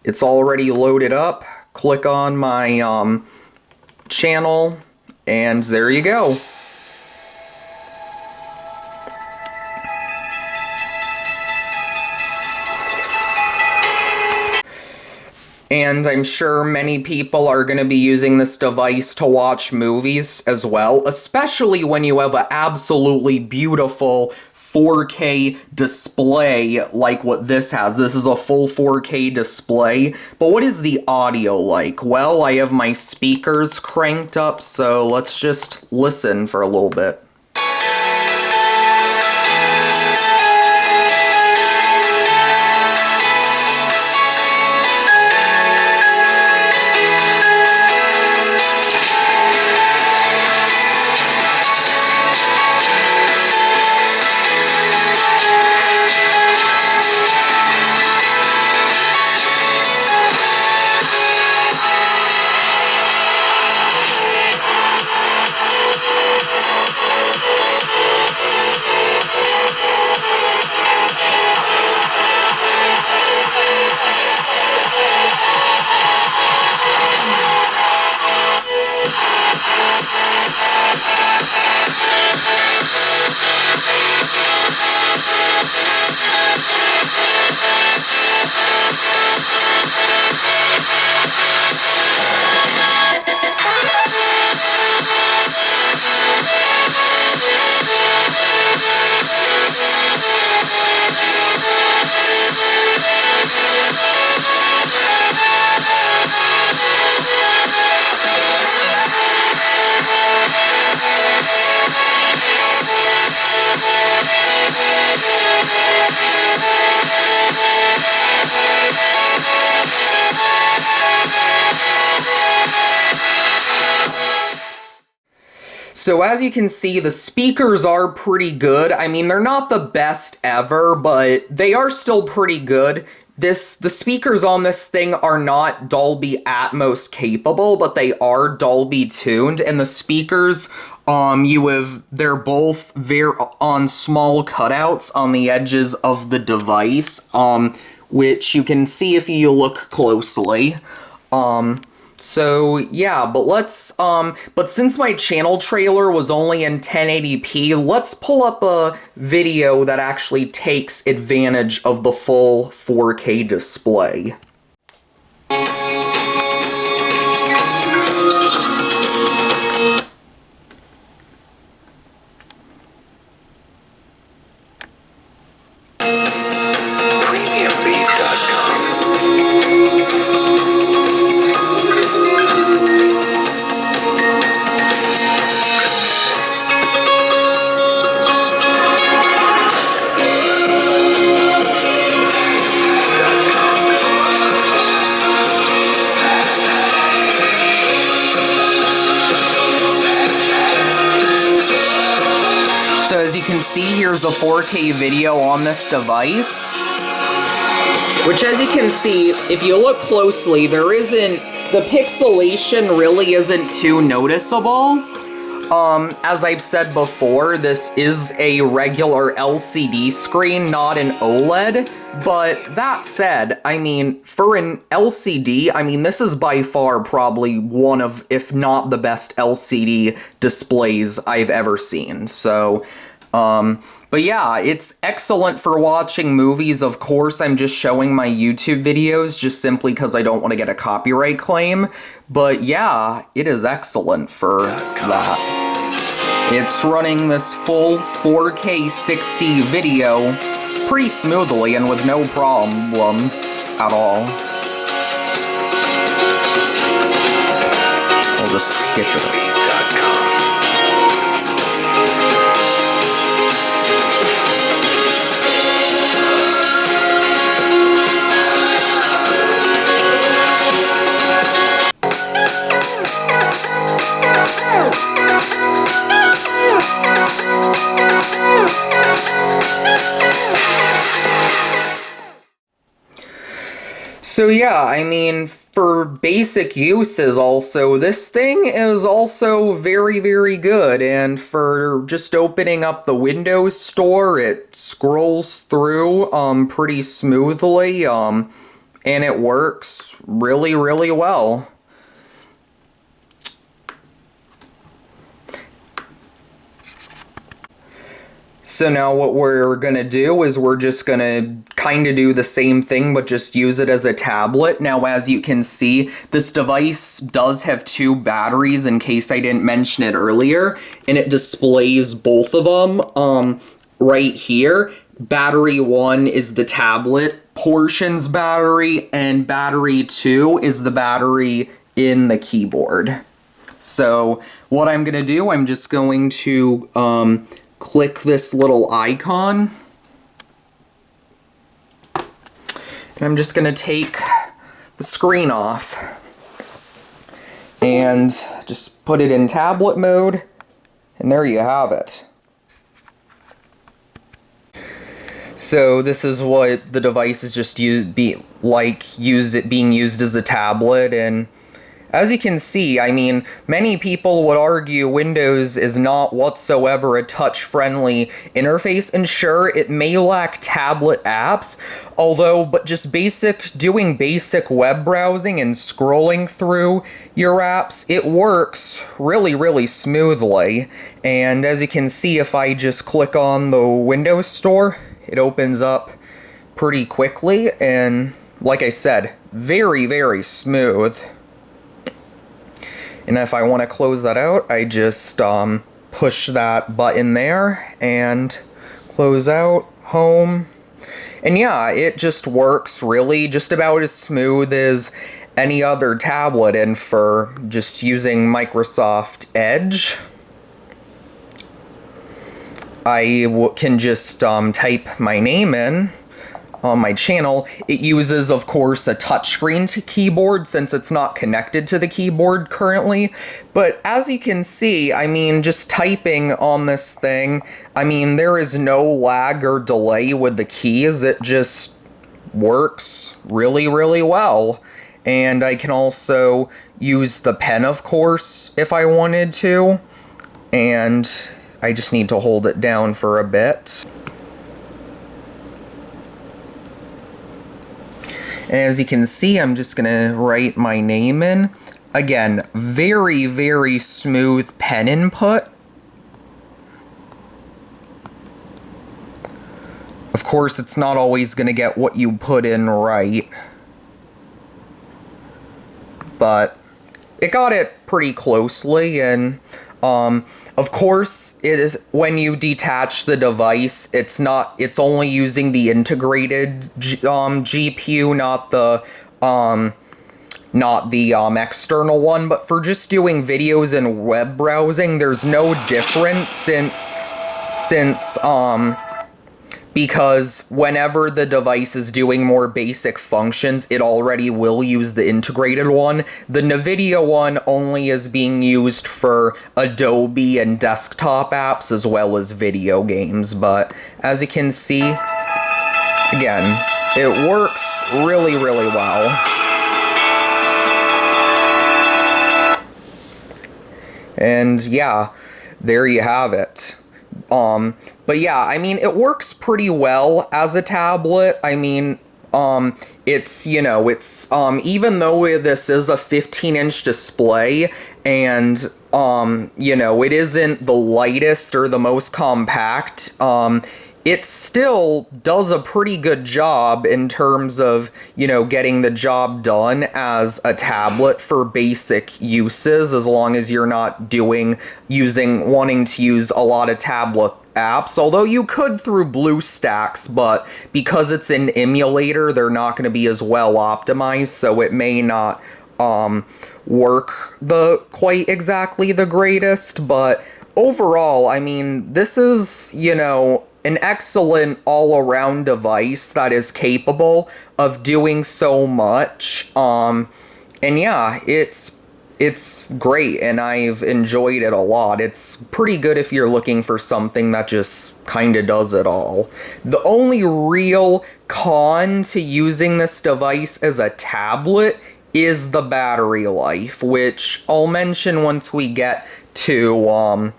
It's already loaded up. Click on my channel, and there you go. And I'm sure many people are going to be using this device to watch movies as well, especially when you have an absolutely beautiful 4K display like what this has. This is a full 4K display. But what is the audio like? Well, I have my speakers cranked up, so let's just listen for a little bit. So as you can see, the speakers are pretty good. I mean, they're not the best ever, but they are still pretty good. The speakers on this thing are not Dolby Atmos capable, but they are Dolby tuned, and the speakers, they're both on small cutouts on the edges of the device, which you can see if you look closely. So yeah, but since my channel trailer was only in 1080p, let's pull up a video that actually takes advantage of the full 4K display. So as you can see, here's a 4K video on this device. Which, as you can see, if you look closely, the pixelation really isn't too noticeable. As I've said before, this is a regular LCD screen, not an OLED. But that said, I mean, for an LCD, I mean, this is by far probably one of, if not the best LCD displays I've ever seen. So, but yeah, it's excellent for watching movies. Of course, I'm just showing my YouTube videos just simply because I don't want to get a copyright claim. But yeah, it is excellent for that. It's running this full 4K 60 video pretty smoothly and with no problems at all. I'll just skip it. So yeah, I mean, for basic uses also, this thing is also very, very good, and for just opening up the Windows Store, it scrolls through pretty smoothly, and it works really, really well. So now what we're going to do is we're just going to kind of do the same thing, but just use it as a tablet. Now, as you can see, this device does have 2 batteries, in case I didn't mention it earlier, and it displays both of them right here. Battery 1 is the tablet portion's battery, and battery 2 is the battery in the keyboard. So what I'm going to do, I'm just going to click this little icon, and I'm just going to take the screen off and just put it in tablet mode, and there you have it. So this is what the device is just being used as a tablet, and as you can see, I mean, many people would argue Windows is not whatsoever a touch-friendly interface, and sure, it may lack tablet apps, but just doing basic web browsing and scrolling through your apps, it works really, really smoothly. And as you can see, if I just click on the Windows Store, it opens up pretty quickly, and like I said, very, very smooth. And if I want to close that out, I just push that button there and close out, home. And yeah, it just works really just about as smooth as any other tablet. And for just using Microsoft Edge, I can just type my name in, on my channel, it uses, of course, a touchscreen keyboard since it's not connected to the keyboard currently. But as you can see, I mean, just typing on this thing, I mean, there is no lag or delay with the keys. It just works really, really well. And I can also use the pen, of course, if I wanted to. And I just need to hold it down for a bit. And as you can see, I'm just gonna write my name in. Again, very, very smooth pen input. Of course, it's not always gonna get what you put in right, but it got it pretty closely. And of course, it is when you detach the device, it's only using the integrated GPU, not the external one. But for just doing videos and web browsing, there's no difference since because whenever the device is doing more basic functions, it already will use the integrated one. The NVIDIA one only is being used for Adobe and desktop apps as well as video games. But as you can see, again, it works really, really well. And yeah, there you have it. But yeah, I mean, it works pretty well as a tablet. I mean, it's, you know, it's, even though this is a 15-inch display and, you know, it isn't the lightest or the most compact, it still does a pretty good job in terms of, you know, getting the job done as a tablet for basic uses, as long as you're not wanting to use a lot of tablet apps. Although you could through BlueStacks, but because it's an emulator, they're not going to be as well optimized, so it may not work quite exactly the greatest. But overall, I mean, this is, you know, an excellent all-around device that is capable of doing so much. And yeah, it's great, and I've enjoyed it a lot. It's pretty good if you're looking for something that just kind of does it all. The only real con to using this device as a tablet is the battery life, which I'll mention once we get to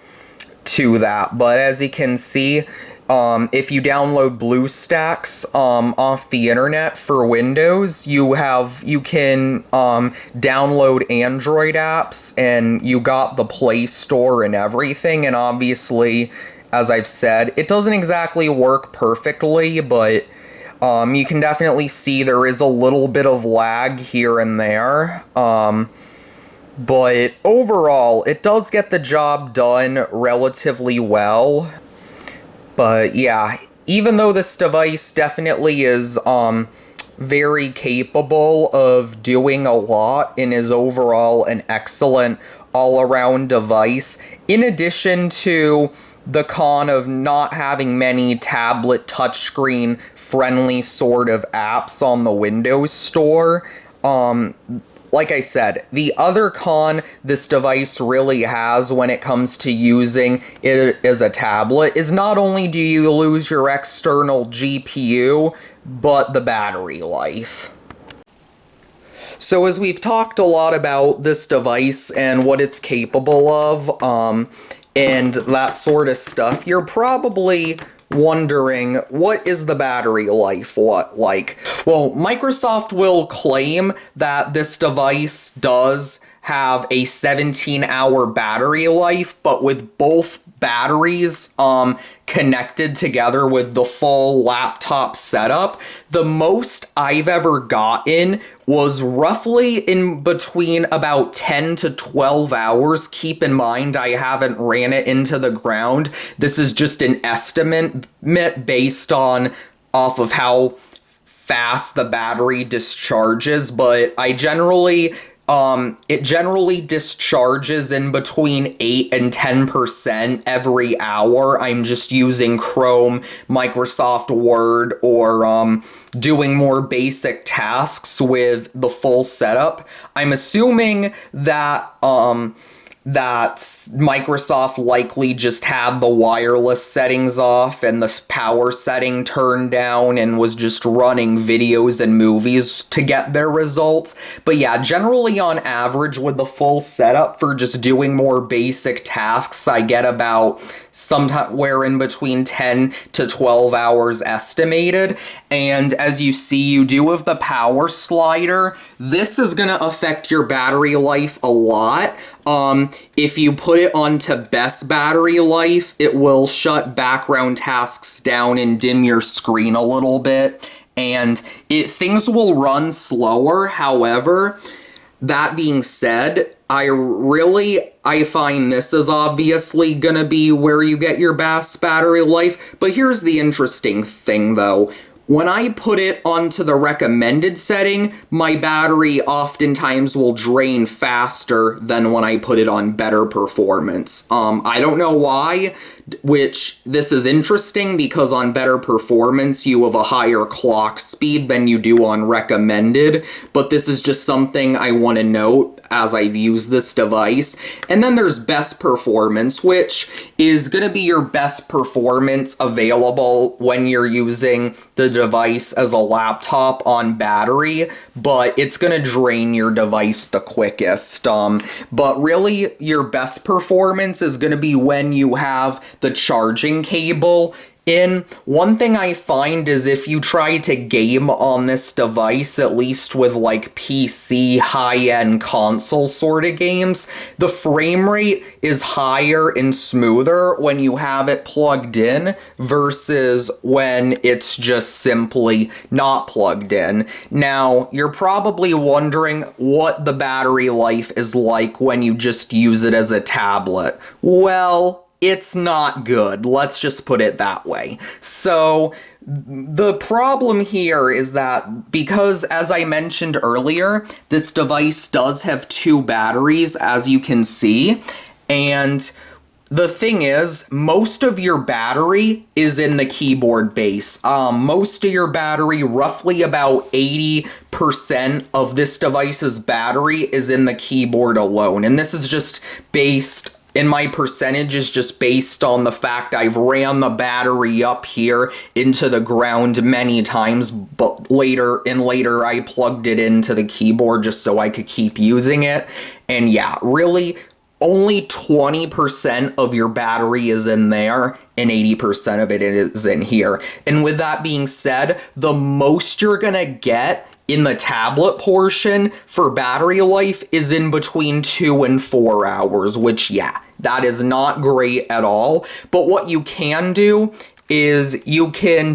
that. But as you can see, if you download BlueStacks off the internet for Windows, you can download Android apps, and you got the Play Store and everything. And obviously, as I've said, it doesn't exactly work perfectly, but you can definitely see there is a little bit of lag here and there. But overall, it does get the job done relatively well. But yeah, even though this device definitely is very capable of doing a lot and is overall an excellent all-around device, in addition to the con of not having many tablet touchscreen friendly sort of apps on the Windows Store, like I said, the other con this device really has when it comes to using it as a tablet is not only do you lose your external GPU, but the battery life. So as we've talked a lot about this device and what it's capable of, and that sort of stuff, you're probably wondering, what is the battery life like? Well, Microsoft will claim that this device does have a 17-hour battery life, but with both batteries connected together with the full laptop setup, the most I've ever gotten was roughly in between about 10 to 12 hours. Keep in mind, I haven't ran it into the ground. This is just an estimate based off of how fast the battery discharges, but I generally it generally discharges in between 8 and 10% every hour. I'm just using Chrome, Microsoft Word, or doing more basic tasks with the full setup. I'm assuming that that Microsoft likely just had the wireless settings off and the power setting turned down and was just running videos and movies to get their results. But yeah, generally on average with the full setup for just doing more basic tasks, I get about somewhere in between 10 to 12 hours estimated. And as you see, you do have the power slider. This is going to affect your battery life a lot. If you put it onto best battery life, it will shut background tasks down and dim your screen a little bit. And things will run slower. However, that being said, I find this is obviously gonna be where you get your best battery life. But here's the interesting thing though. When I put it onto the recommended setting, my battery oftentimes will drain faster than when I put it on better performance. I don't know why, which this is interesting because on better performance you have a higher clock speed than you do on recommended, but this is just something I want to note as I've used this device. And then there's best performance, which is going to be your best performance available when you're using the device as a laptop on battery, but it's going to drain your device the quickest. But really, your best performance is going to be when you have the charging cable in. One thing I find is if you try to game on this device, at least with like PC high-end console sort of games, the frame rate is higher and smoother when you have it plugged in versus when it's just simply not plugged in. Now, you're probably wondering what the battery life is like when you just use it as a tablet. Well, it's not good. Let's just put it that way. So the problem here is that because, as I mentioned earlier, this device does have 2 batteries, as you can see, and the thing is, most of your battery is in the keyboard base. Most of your battery, roughly about 80% of this device's battery is in the keyboard alone. And this is just based, and my percentage is just based on the fact I've ran the battery up here into the ground many times, but later I plugged it into the keyboard just so I could keep using it. And yeah, really, only 20% of your battery is in there, and 80% of it is in here. And with that being said, the most you're gonna get in the tablet portion for battery life is in between 2 and 4 hours, which, yeah, that is not great at all. But what you can do is you can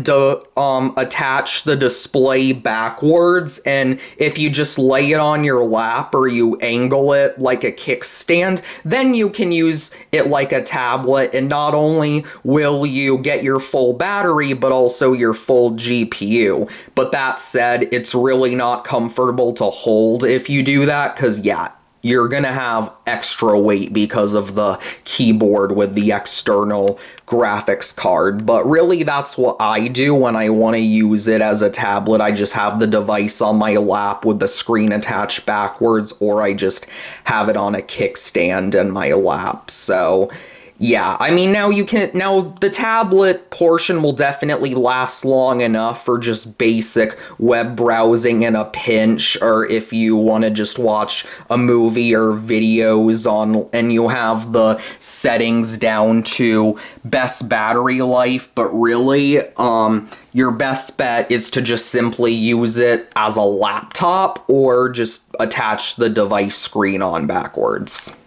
attach the display backwards, and if you just lay it on your lap or you angle it like a kickstand, then you can use it like a tablet, and not only will you get your full battery, but also your full GPU. But that said, it's really not comfortable to hold if you do that, because yeah, you're gonna have extra weight because of the keyboard with the external graphics card. But really, that's what I do when I want to use it as a tablet. I just have the device on my lap with the screen attached backwards, or I just have it on a kickstand in my lap. So yeah, I mean, now the tablet portion will definitely last long enough for just basic web browsing in a pinch, or if you want to just watch a movie or videos on, and you have the settings down to best battery life. But really, your best bet is to just simply use it as a laptop or just attach the device screen on backwards.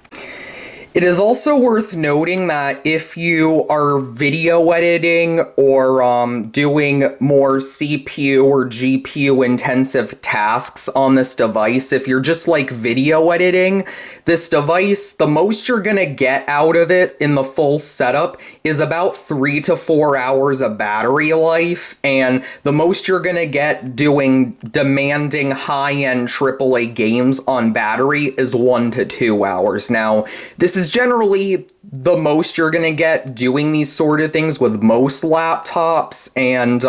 It is also worth noting that if you are video editing or doing more CPU or GPU intensive tasks on this device, if you're just like video editing, this device, the most you're gonna get out of it in the full setup is about 3 to 4 hours of battery life, and the most you're gonna get doing demanding high-end AAA games on battery is 1 to 2 hours. Now, this is generally the most you're gonna get doing these sort of things with most laptops, and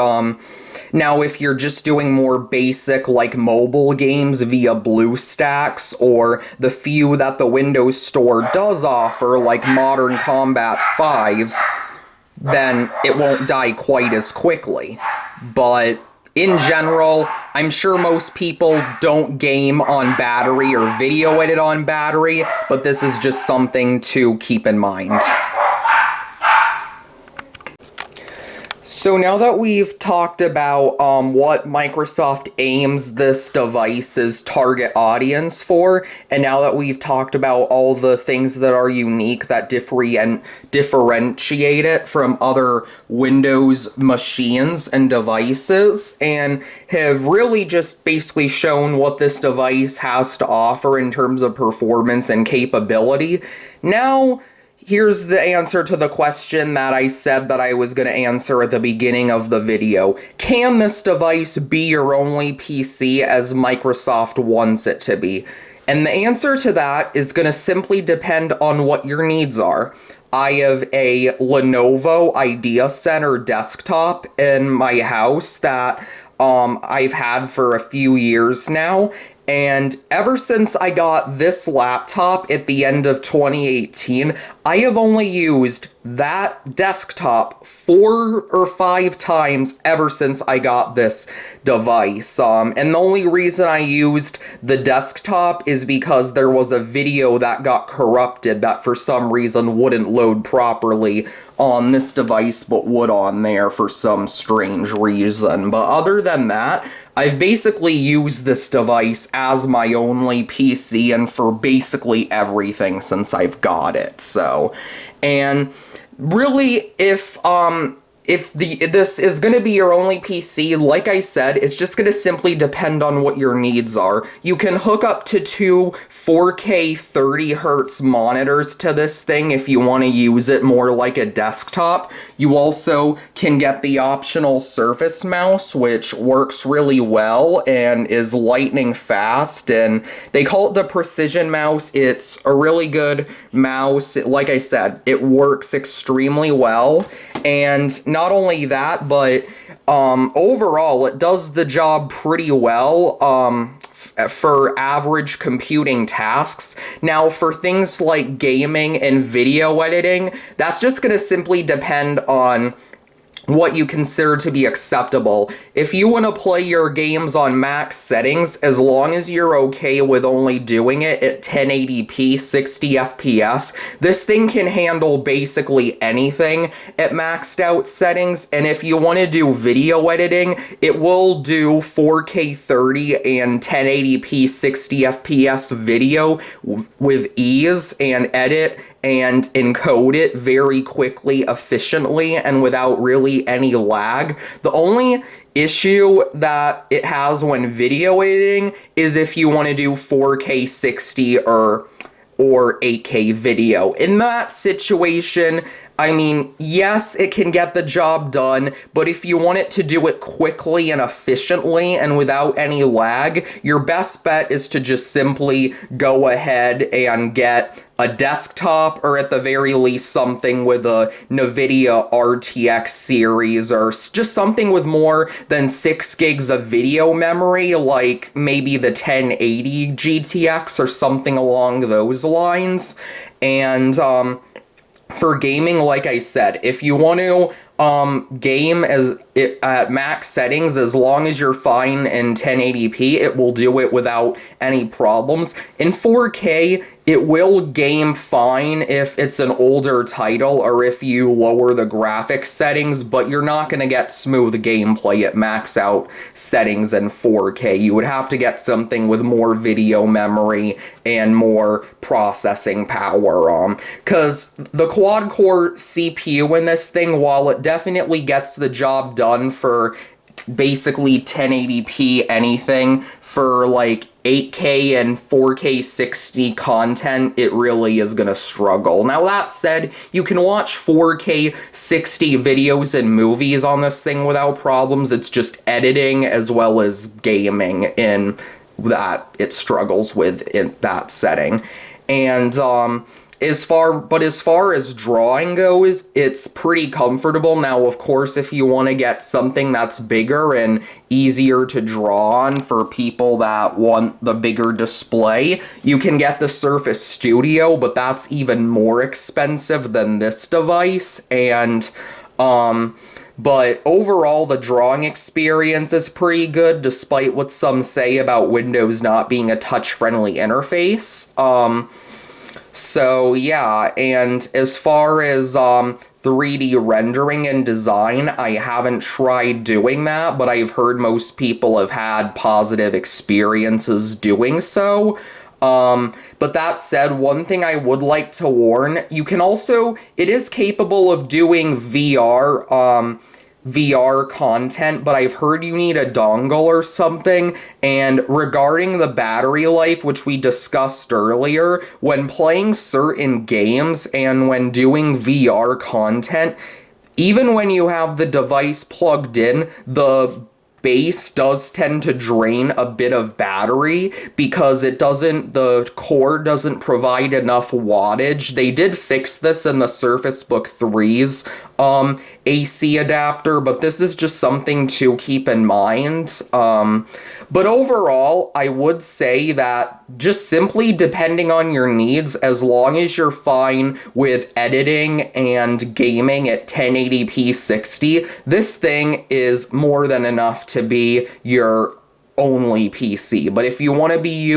now if you're just doing more basic like mobile games via BlueStacks or the few that the Windows Store does offer like Modern Combat 5, then it won't die quite as quickly. But in general, I'm sure most people don't game on battery or video edit on battery, but this is just something to keep in mind. So now that we've talked about what Microsoft aims this device's target audience for, and now that we've talked about all the things that are unique that differentiate it from other Windows machines and devices, and have really just basically shown what this device has to offer in terms of performance and capability, now here's the answer to the question that I said that I was going to answer at the beginning of the video. Can this device be your only PC as Microsoft wants it to be? And the answer to that is going to simply depend on what your needs are. I have a Lenovo Idea Center desktop in my house that I've had for a few years now. And ever since I got this laptop at the end of 2018, I have only used that desktop 4 or 5 times ever since I got this device. And the only reason I used the desktop is because there was a video that got corrupted that for some reason wouldn't load properly on this device but would on there for some strange reason. But other than that, I've basically used this device as my only PC and for basically everything since I've got it. So, and really, if this is going to be your only PC, like I said, it's just going to simply depend on what your needs are. You can hook up to 2 4K 30Hz monitors to this thing if you want to use it more like a desktop. You also can get the optional Surface mouse, which works really well and is lightning fast, and they call it the Precision mouse. It's a really good mouse. Like I said, it works extremely well. And not only that, but overall, it does the job pretty well for average computing tasks. Now, for things like gaming and video editing, that's just going to simply depend on what you consider to be acceptable. If you want to play your games on max settings, as long as you're okay with only doing it at 1080p 60 FPS, this thing can handle basically anything at maxed out settings. And if you want to do video editing, it will do 4K 30 and 1080p 60 FPS video with ease and edit and encode it very quickly, efficiently, and without really any lag. The only issue that it has when video editing is if you want to do 4K 60 or 8K video. In that situation, I mean, yes, it can get the job done, but if you want it to do it quickly and efficiently and without any lag, your best bet is to just simply go ahead and get a desktop, or at the very least something with a NVIDIA RTX series, or just something with more than 6 gigs of video memory, like maybe the 1080 GTX or something along those lines. And for gaming, like I said, if you want to game at max settings, as long as you're fine in 1080p, it will do it without any problems. In 4K, it will game fine if it's an older title or if you lower the graphics settings, but you're not going to get smooth gameplay at max out settings in 4K. You would have to get something with more video memory and more processing power. Because the quad-core CPU in this thing, while it definitely gets the job done for basically 1080p anything, for like 8K and 4K 60 content, it really is gonna struggle. Now that said, you can watch 4K 60 videos and movies on this thing without problems. It's just editing as well as gaming in that it struggles with in that setting. And as far as drawing goes, it's pretty comfortable. Now, of course, if you want to get something that's bigger and easier to draw on for people that want the bigger display, you can get the Surface Studio, but that's even more expensive than this device. And but overall, the drawing experience is pretty good, despite what some say about Windows not being a touch-friendly interface. So yeah, and as far as 3D rendering and design, I haven't tried doing that, but I've heard most people have had positive experiences doing so. But that said, one thing I would like to warn, you can also, it is capable of doing VR content, but I've heard you need a dongle or something. And regarding the battery life, which we discussed earlier, when playing certain games and when doing VR content, even when you have the device plugged in, the base does tend to drain a bit of battery because the core doesn't provide enough wattage. They did fix this in the Surface Book 3's AC adapter, but this is just something to keep in mind. But overall, I would say that just simply depending on your needs, as long as you're fine with editing and gaming at 1080p 60, this thing is more than enough to be your only PC. But if you want to be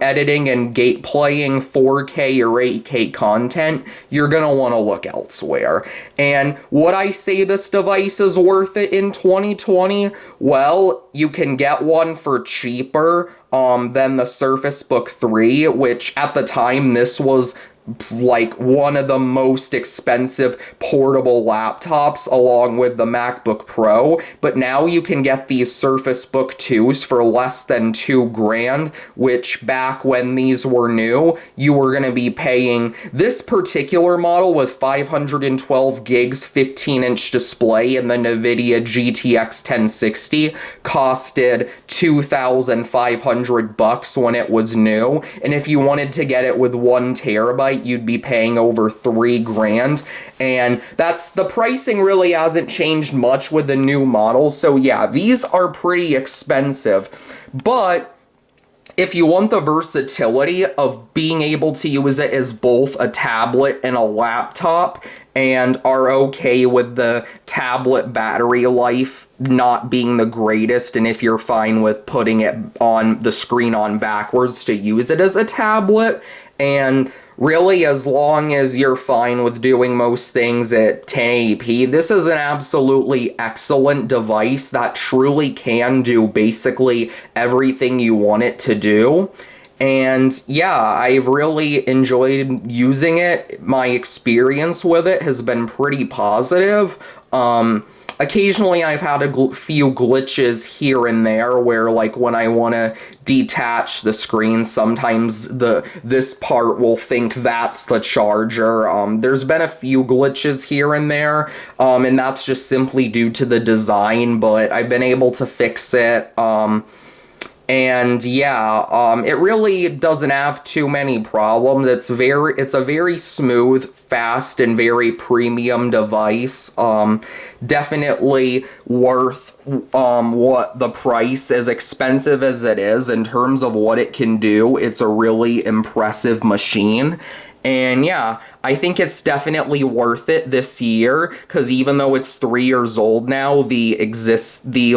editing and playing 4K or 8K content, you're going to want to look elsewhere. And would I say this device is worth it in 2020? Well, you can get one for cheaper than the Surface Book 3, which at the time this was like one of the most expensive portable laptops along with the MacBook Pro, but now you can get these Surface Book 2s for less than $2,000, which back when these were new, you were going to be paying this particular model with 512 gigs, 15-inch display, and the NVIDIA GTX 1060 costed $2,500 when it was new, and if you wanted to get it with 1 terabyte, you'd be paying over $3,000, and the pricing really hasn't changed much with the new models. So yeah, these are pretty expensive, but if you want the versatility of being able to use it as both a tablet and a laptop, and are okay with the tablet battery life not being the greatest, and if you're fine with putting it on the screen on backwards to use it as a tablet, and really, as long as you're fine with doing most things at 1080p, this is an absolutely excellent device that truly can do basically everything you want it to do. And yeah, I've really enjoyed using it. My experience with it has been pretty positive. Occasionally I've had a few glitches here and there where, like, when I want to detach the screen, sometimes this part will think that's the charger. There's been a few glitches here and there, and that's just simply due to the design, but I've been able to fix it. And yeah, it really doesn't have too many problems. It's a very smooth, fast, and very premium device. Definitely worth what the price, as expensive as it is, in terms of what it can do. It's a really impressive machine. And yeah, I think it's definitely worth it this year, because even though it's 3 years old now, the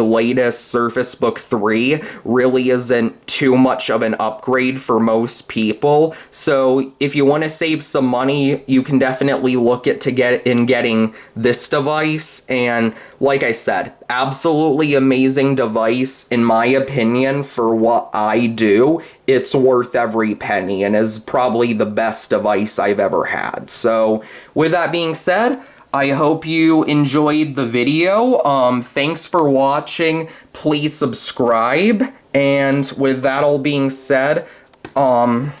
latest Surface Book 3 really isn't too much of an upgrade for most people. So if you want to save some money, you can definitely look at getting this device. And like I said, absolutely amazing device in my opinion for what I do. It's worth every penny and is probably the best device I've ever had. So with that being said, I hope you enjoyed the video. Thanks for watching. Please subscribe. And with that all being said, that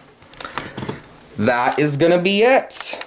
is gonna be it.